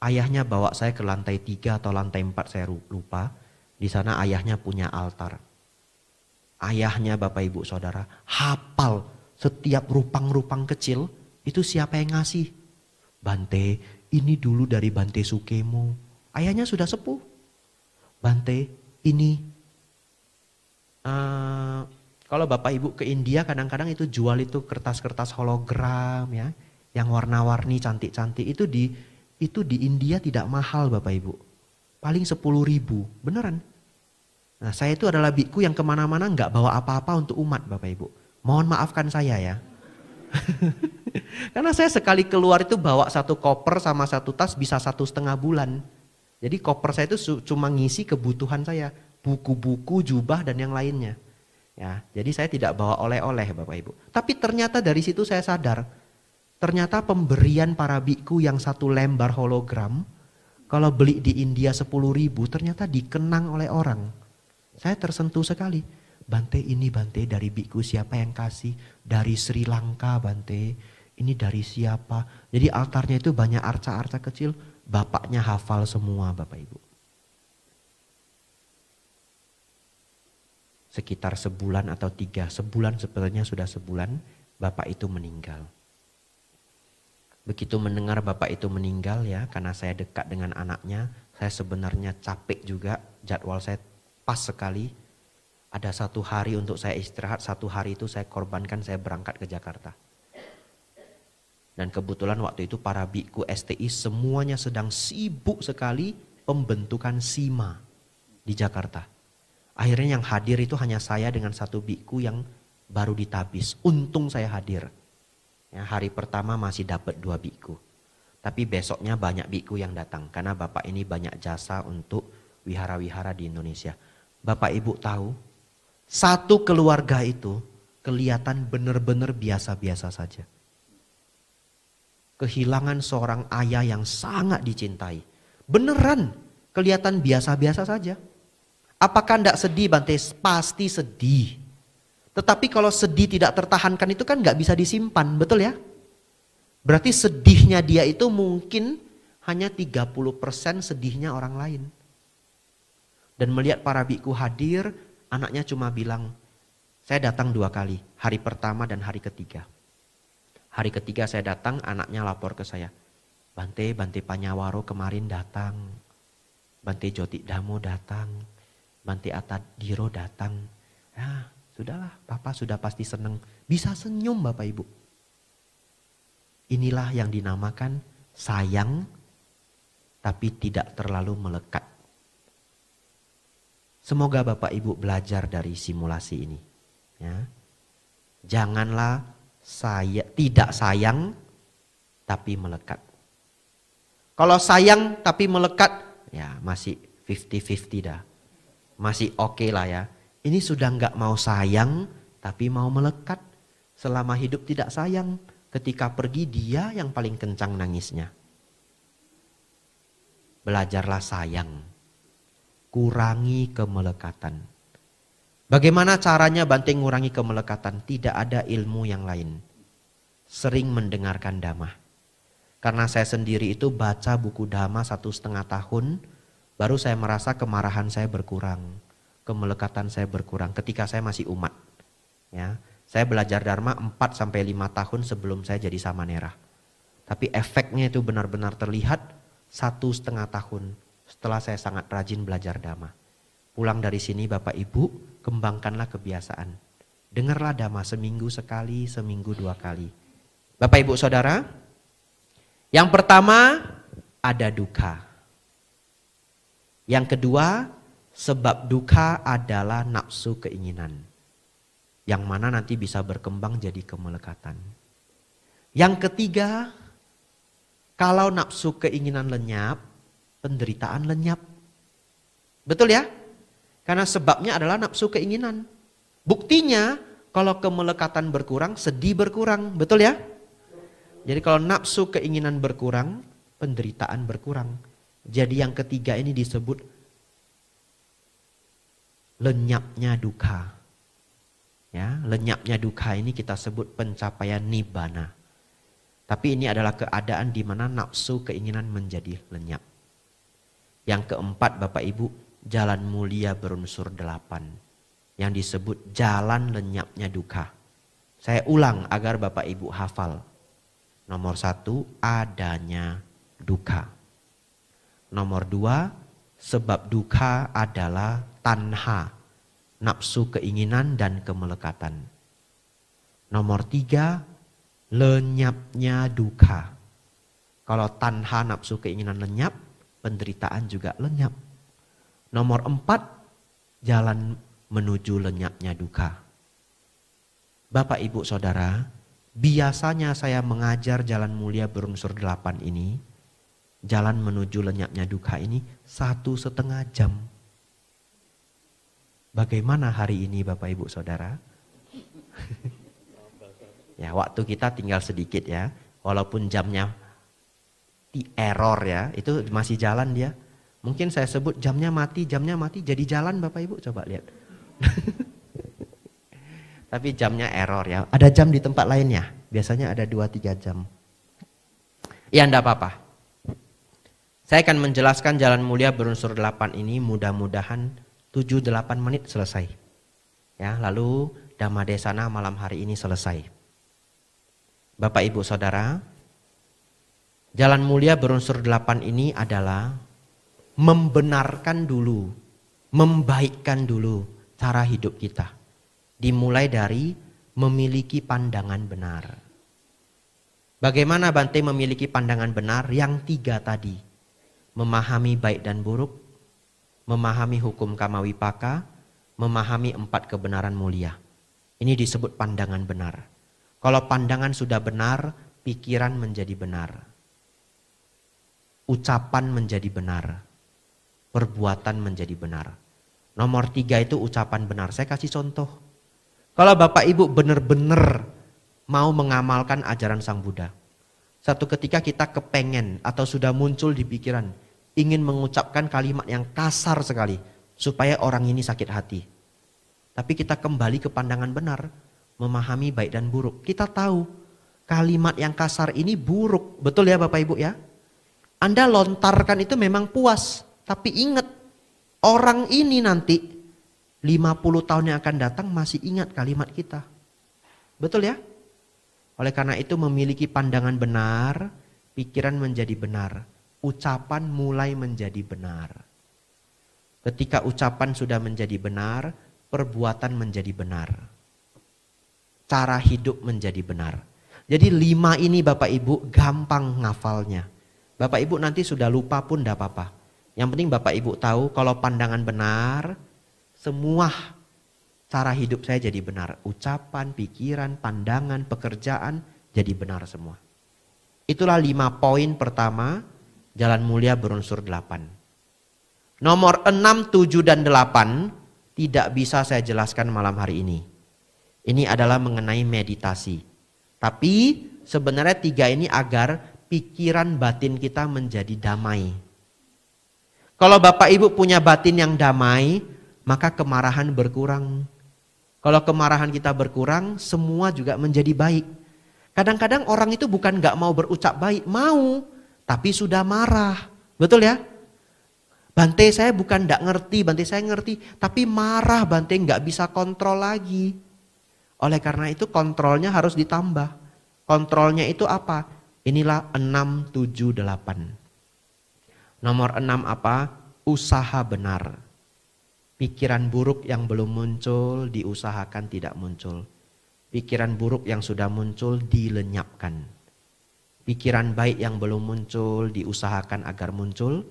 Ayahnya bawa saya ke lantai 3 atau lantai 4 saya lupa. Di sana ayahnya punya altar. Ayahnya Bapak Ibu Saudara hafal setiap rupang-rupang kecil itu siapa yang ngasih. Bante ini dulu dari Bante Sukemo. Ayahnya sudah sepuh. Bante ini. Kalau Bapak Ibu ke India kadang-kadang itu jual itu kertas-kertas hologram ya. Yang warna-warni cantik-cantik itu di India tidak mahal Bapak Ibu. Paling 10.000 beneran. Nah saya itu adalah biku yang kemana-mana nggak bawa apa-apa untuk umat Bapak Ibu. Mohon maafkan saya ya. Karena saya sekali keluar itu bawa satu koper sama satu tas bisa 1,5 bulan. Jadi koper saya itu cuma ngisi kebutuhan saya. Buku-buku, jubah dan yang lainnya. Ya, jadi saya tidak bawa oleh-oleh Bapak Ibu. Tapi ternyata dari situ saya sadar. Ternyata pemberian para biku yang 1 lembar hologram. Kalau beli di India 10.000 ternyata dikenang oleh orang. Saya tersentuh sekali. Bante ini Bante dari biku siapa yang kasih? Dari Sri Lanka Bante. Ini dari siapa? Jadi altarnya itu banyak arca-arca kecil. Bapaknya hafal semua Bapak Ibu. Sekitar sebulan atau 3. Sebulan sebenarnya sudah sebulan. Bapak itu meninggal. Begitu mendengar bapak itu meninggal ya, karena saya dekat dengan anaknya, saya sebenarnya capek juga, jadwal saya pas sekali. Ada 1 hari untuk saya istirahat, 1 hari itu saya korbankan, saya berangkat ke Jakarta. Dan kebetulan waktu itu para biku STI semuanya sedang sibuk sekali pembentukan SIMA di Jakarta. Akhirnya yang hadir itu hanya saya dengan 1 biku yang baru ditabis. Untung saya hadir. Ya, hari pertama masih dapat 2 biku. Tapi besoknya banyak biku yang datang. Karena bapak ini banyak jasa untuk wihara-wihara di Indonesia. Bapak ibu tahu, satu keluarga itu kelihatan benar-benar biasa-biasa saja. Kehilangan seorang ayah yang sangat dicintai. Beneran kelihatan biasa-biasa saja. Apakah tidak sedih Bante? Pasti sedih. Tetapi kalau sedih tidak tertahankan itu kan nggak bisa disimpan, betul ya? Berarti sedihnya dia itu mungkin hanya 30% sedihnya orang lain. Dan melihat para biku hadir, anaknya cuma bilang, saya datang 2 kali, hari pertama dan hari ketiga. Hari ketiga saya datang, anaknya lapor ke saya, Bante Panyawaro kemarin datang, Bante Joti Damo datang, Bante Atadiro datang. Ya, sudahlah, Papa sudah pasti senang. Bisa senyum Bapak Ibu. Inilah yang dinamakan sayang tapi tidak terlalu melekat. Semoga Bapak Ibu belajar dari simulasi ini. Ya. Janganlah tidak sayang tapi melekat. Kalau sayang tapi melekat, ya masih 50-50 dah. Masih oke lah ya. Ini sudah nggak mau sayang tapi mau melekat. Selama hidup tidak sayang, ketika pergi dia yang paling kencang nangisnya. Belajarlah sayang. Kurangi kemelekatan. Bagaimana caranya Bante ngurangi kemelekatan? Tidak ada ilmu yang lain. Sering mendengarkan dhamma. Karena saya sendiri itu baca buku dhamma 1,5 tahun, baru saya merasa kemarahan saya berkurang. Kemelekatan saya berkurang ketika saya masih umat. Ya, saya belajar dharma 4-5 tahun sebelum saya jadi samanera. Tapi efeknya itu benar-benar terlihat 1,5 tahun setelah saya sangat rajin belajar dhamma. Pulang dari sini Bapak Ibu, kembangkanlah kebiasaan. Dengarlah dhamma seminggu sekali, seminggu 2 kali. Bapak Ibu Saudara, yang pertama ada duka. Yang kedua, sebab duka adalah nafsu keinginan. Yang mana nanti bisa berkembang jadi kemelekatan. Yang ketiga, kalau nafsu keinginan lenyap, penderitaan lenyap. Betul ya? Karena sebabnya adalah nafsu keinginan. Buktinya kalau kemelekatan berkurang, sedih berkurang. Betul ya? Jadi kalau nafsu keinginan berkurang, penderitaan berkurang. Jadi yang ketiga ini disebut lenyapnya duka. Ya, lenyapnya duka ini kita sebut pencapaian nibbana. Tapi ini adalah keadaan di mana nafsu keinginan menjadi lenyap. Yang keempat Bapak Ibu, jalan mulia berunsur 8. Yang disebut jalan lenyapnya duka. Saya ulang agar Bapak Ibu hafal. Nomor 1, adanya duka. Nomor 2, sebab duka adalah tanha, nafsu keinginan dan kemelekatan. Nomor 3, lenyapnya duka. Kalau tanha nafsu keinginan lenyap, penderitaan juga lenyap. Nomor 4, jalan menuju lenyapnya duka. Bapak Ibu Saudara, biasanya saya mengajar jalan mulia berunsur 8 ini, jalan menuju lenyapnya duka ini 1,5 jam. Bagaimana hari ini Bapak Ibu Saudara? Ya, waktu kita tinggal sedikit ya. Walaupun jamnya error ya, itu masih jalan dia. Mungkin saya sebut jamnya mati jadi jalan Bapak Ibu, coba lihat. Tapi jamnya error ya. Ada jam di tempat lainnya. Biasanya ada 2-3 jam. Ya enggak apa-apa. Saya akan menjelaskan jalan mulia berunsur 8 ini mudah-mudahan 7-8 menit selesai. Ya, lalu Dhamma Desana malam hari ini selesai. Bapak Ibu Saudara, Jalan mulia berunsur 8 ini adalah membenarkan dulu, membaikkan dulu cara hidup kita. Dimulai dari memiliki pandangan benar. Bagaimana Bante memiliki pandangan benar? Yang 3 tadi. Memahami baik dan buruk, memahami hukum kamawipaka, memahami 4 kebenaran mulia. Ini disebut pandangan benar. Kalau pandangan sudah benar, pikiran menjadi benar. Ucapan menjadi benar. Perbuatan menjadi benar. Nomor 3 itu ucapan benar. Saya kasih contoh. Kalau Bapak Ibu benar-benar mau mengamalkan ajaran Sang Buddha. Satu ketika kita kepengen atau sudah muncul di pikiran. Ingin mengucapkan kalimat yang kasar sekali. Supaya orang ini sakit hati. Tapi kita kembali ke pandangan benar. Memahami baik dan buruk. Kita tahu kalimat yang kasar ini buruk. Betul ya Bapak Ibu ya? Anda lontarkan itu memang puas. Tapi ingat, orang ini nanti 50 tahun yang akan datang masih ingat kalimat kita. Betul ya? Oleh karena itu memiliki pandangan benar, pikiran menjadi benar. Ucapan mulai menjadi benar. Ketika ucapan sudah menjadi benar, perbuatan menjadi benar. Cara hidup menjadi benar. Jadi 5 ini Bapak Ibu gampang ngafalnya. Bapak Ibu nanti sudah lupa pun tidak apa-apa. Yang penting Bapak Ibu tahu kalau pandangan benar, semua cara hidup saya jadi benar. Ucapan, pikiran, pandangan, pekerjaan jadi benar semua. Itulah 5 poin pertama, jalan mulia berunsur 8. Nomor 6, 7, dan 8 tidak bisa saya jelaskan malam hari ini. Ini adalah mengenai meditasi. Tapi sebenarnya 3 ini agar pikiran batin kita menjadi damai. Kalau Bapak Ibu punya batin yang damai, maka kemarahan berkurang. Kalau kemarahan kita berkurang, semua juga menjadi baik. Kadang-kadang orang itu bukan gak mau berucap baik, mau, tapi sudah marah. Betul ya? Bante saya bukan gak ngerti, Bante saya ngerti, tapi marah Bante gak bisa kontrol lagi. Oleh karena itu kontrolnya harus ditambah. Kontrolnya itu apa? Inilah 6, 7, 8. Nomor 6 apa? Usaha benar. Pikiran buruk yang belum muncul diusahakan tidak muncul. Pikiran buruk yang sudah muncul dilenyapkan. Pikiran baik yang belum muncul diusahakan agar muncul.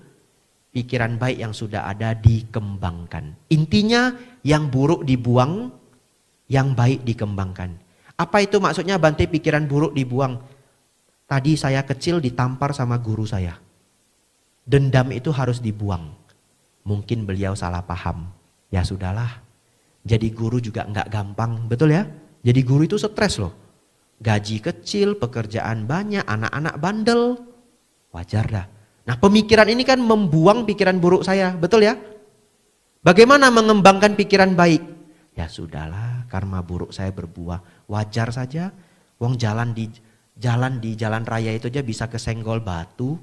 Pikiran baik yang sudah ada dikembangkan. Intinya yang buruk dibuang, yang baik dikembangkan. Apa itu maksudnya Bante pikiran buruk dibuang? Tadi saya kecil ditampar sama guru saya. Dendam itu harus dibuang. Mungkin beliau salah paham. Ya sudahlah. Jadi guru juga nggak gampang, betul ya? Jadi guru itu stres loh. Gaji kecil, pekerjaan banyak, anak-anak bandel. Wajar dah. Nah pemikiran ini kan membuang pikiran buruk saya, betul ya? Bagaimana mengembangkan pikiran baik? Ya sudahlah, karma buruk saya berbuah. Wajar saja. Wong jalan di jalan raya itu aja bisa kesenggol batu.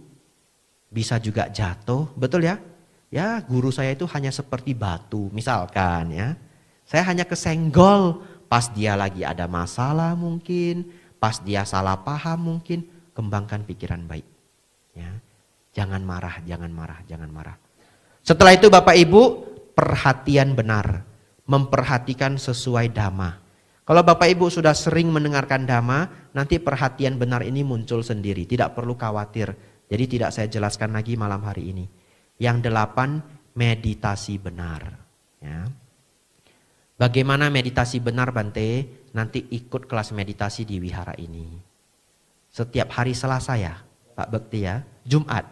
Bisa juga jatuh, betul ya? Ya guru saya itu hanya seperti batu, misalkan ya. Saya hanya kesenggol pas dia lagi ada masalah mungkin, pas dia salah paham mungkin. Kembangkan pikiran baik. Ya. Jangan marah, jangan marah, jangan marah. Setelah itu Bapak Ibu, perhatian benar. Memperhatikan sesuai dhamma. Kalau Bapak Ibu sudah sering mendengarkan dhamma, nanti perhatian benar ini muncul sendiri. Tidak perlu khawatir. Jadi tidak saya jelaskan lagi malam hari ini. Yang 8, meditasi benar. Ya. Bagaimana meditasi benar Bante? Nanti ikut kelas meditasi di wihara ini. Setiap hari Selasa ya, Pak Bekti ya. Jumat.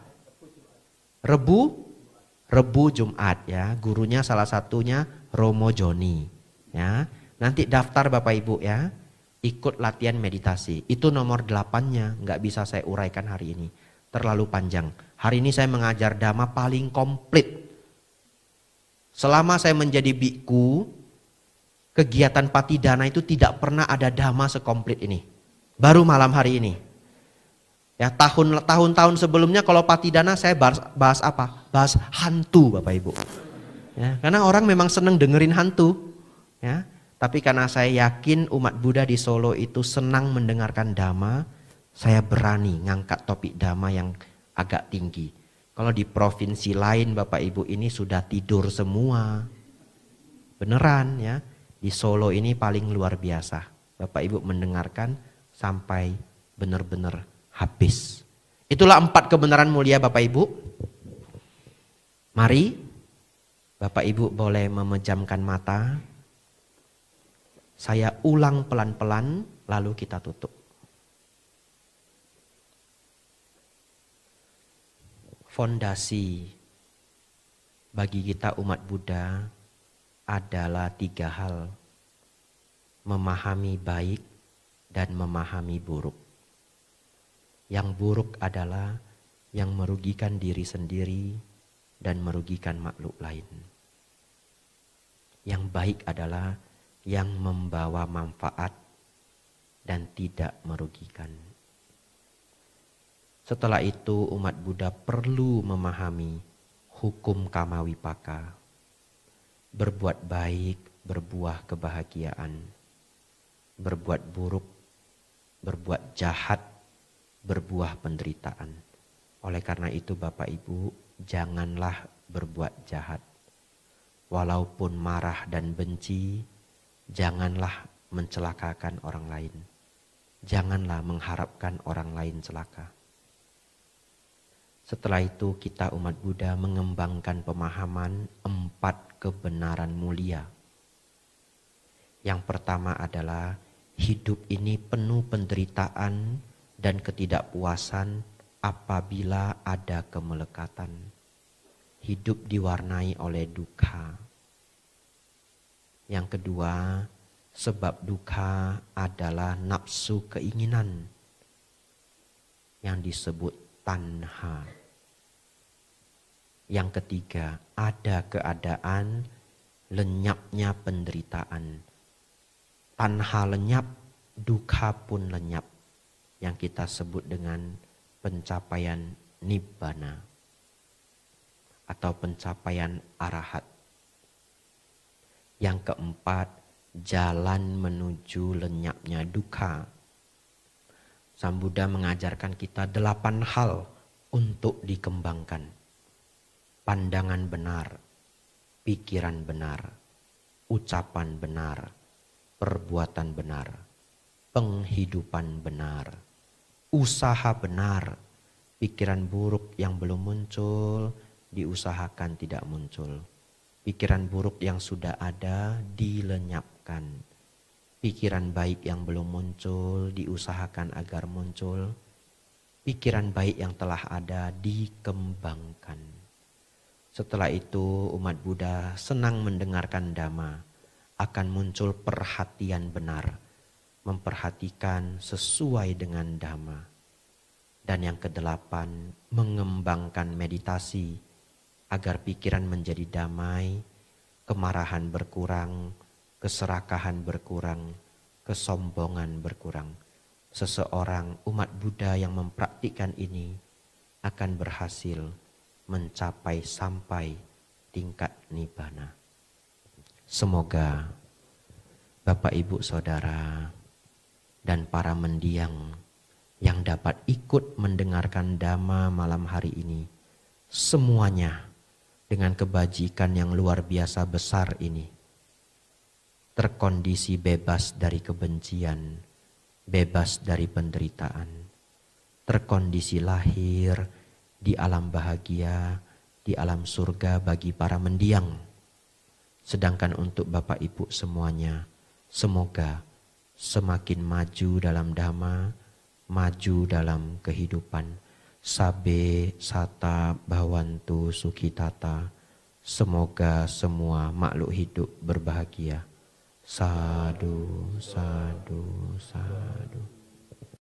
Rebu Jumat ya. Gurunya salah satunya Romo Joni. Ya. Nanti daftar Bapak Ibu ya. Ikut latihan meditasi. Itu nomor 8-nya. Nggak bisa saya uraikan hari ini. Terlalu panjang. Hari ini saya mengajar dhamma paling komplit. Selama saya menjadi biku, kegiatan Patidana itu tidak pernah ada dhamma sekomplit ini. Baru malam hari ini. Ya tahun-tahun sebelumnya kalau Patidana saya bahas apa? Bahas hantu Bapak Ibu. Ya, karena orang memang senang dengerin hantu. Ya, tapi karena saya yakin umat Buddha di Solo itu senang mendengarkan dhamma, Saya berani ngangkat topik dhamma yang agak tinggi. Kalau di provinsi lain Bapak Ibu ini sudah tidur semua. Beneran ya. Di Solo ini paling luar biasa. Bapak Ibu mendengarkan sampai benar-benar habis. Itulah 4 kebenaran mulia Bapak Ibu. Mari Bapak Ibu boleh memejamkan mata. Saya ulang pelan-pelan lalu kita tutup. Fondasi bagi kita umat Buddha adalah 3 hal. Memahami baik dan memahami buruk. Yang buruk adalah yang merugikan diri sendiri dan merugikan makhluk lain. Yang baik adalah yang membawa manfaat dan tidak merugikan. Setelah itu umat Buddha perlu memahami hukum Kamawipaka. Berbuat baik berbuah kebahagiaan. Berbuat buruk, berbuat jahat berbuah penderitaan. Oleh karena itu Bapak Ibu, janganlah berbuat jahat. Walaupun marah dan benci, janganlah mencelakakan orang lain. Janganlah mengharapkan orang lain celaka. Setelah itu kita umat Buddha mengembangkan pemahaman 4 kebenaran mulia. Yang pertama adalah hidup ini penuh penderitaan dan ketidakpuasan apabila ada kemelekatan. Hidup diwarnai oleh duka. Yang kedua, sebab duka adalah nafsu keinginan yang disebut tanha. Yang ketiga, ada keadaan lenyapnya penderitaan. Tanha lenyap, duka pun lenyap. Yang kita sebut dengan pencapaian nibbana atau pencapaian arahat. Yang keempat, jalan menuju lenyapnya duka. Sang Buddha mengajarkan kita 8 hal untuk dikembangkan. Pandangan benar, pikiran benar, ucapan benar, perbuatan benar, penghidupan benar, usaha benar. Pikiran buruk yang belum muncul diusahakan tidak muncul. Pikiran buruk yang sudah ada dilenyapkan. Pikiran baik yang belum muncul diusahakan agar muncul. Pikiran baik yang telah ada dikembangkan. Setelah itu umat Buddha senang mendengarkan dhamma, akan muncul perhatian benar, memperhatikan sesuai dengan dhamma. Dan yang kedelapan, mengembangkan meditasi agar pikiran menjadi damai, kemarahan berkurang, keserakahan berkurang, kesombongan berkurang. Seseorang umat Buddha yang mempraktikkan ini akan berhasil mencapai sampai tingkat nibbana. Semoga Bapak Ibu Saudara dan para mendiang yang dapat ikut mendengarkan dhamma malam hari ini, semuanya dengan kebajikan yang luar biasa besar ini, terkondisi bebas dari kebencian, bebas dari penderitaan, terkondisi lahir di alam bahagia, di alam surga bagi para mendiang. Sedangkan untuk Bapak Ibu semuanya, semoga semakin maju dalam dhamma, maju dalam kehidupan. Sabe sata bhavantu sukhitata. Semoga semua makhluk hidup berbahagia. Sadu, sadu, sadu.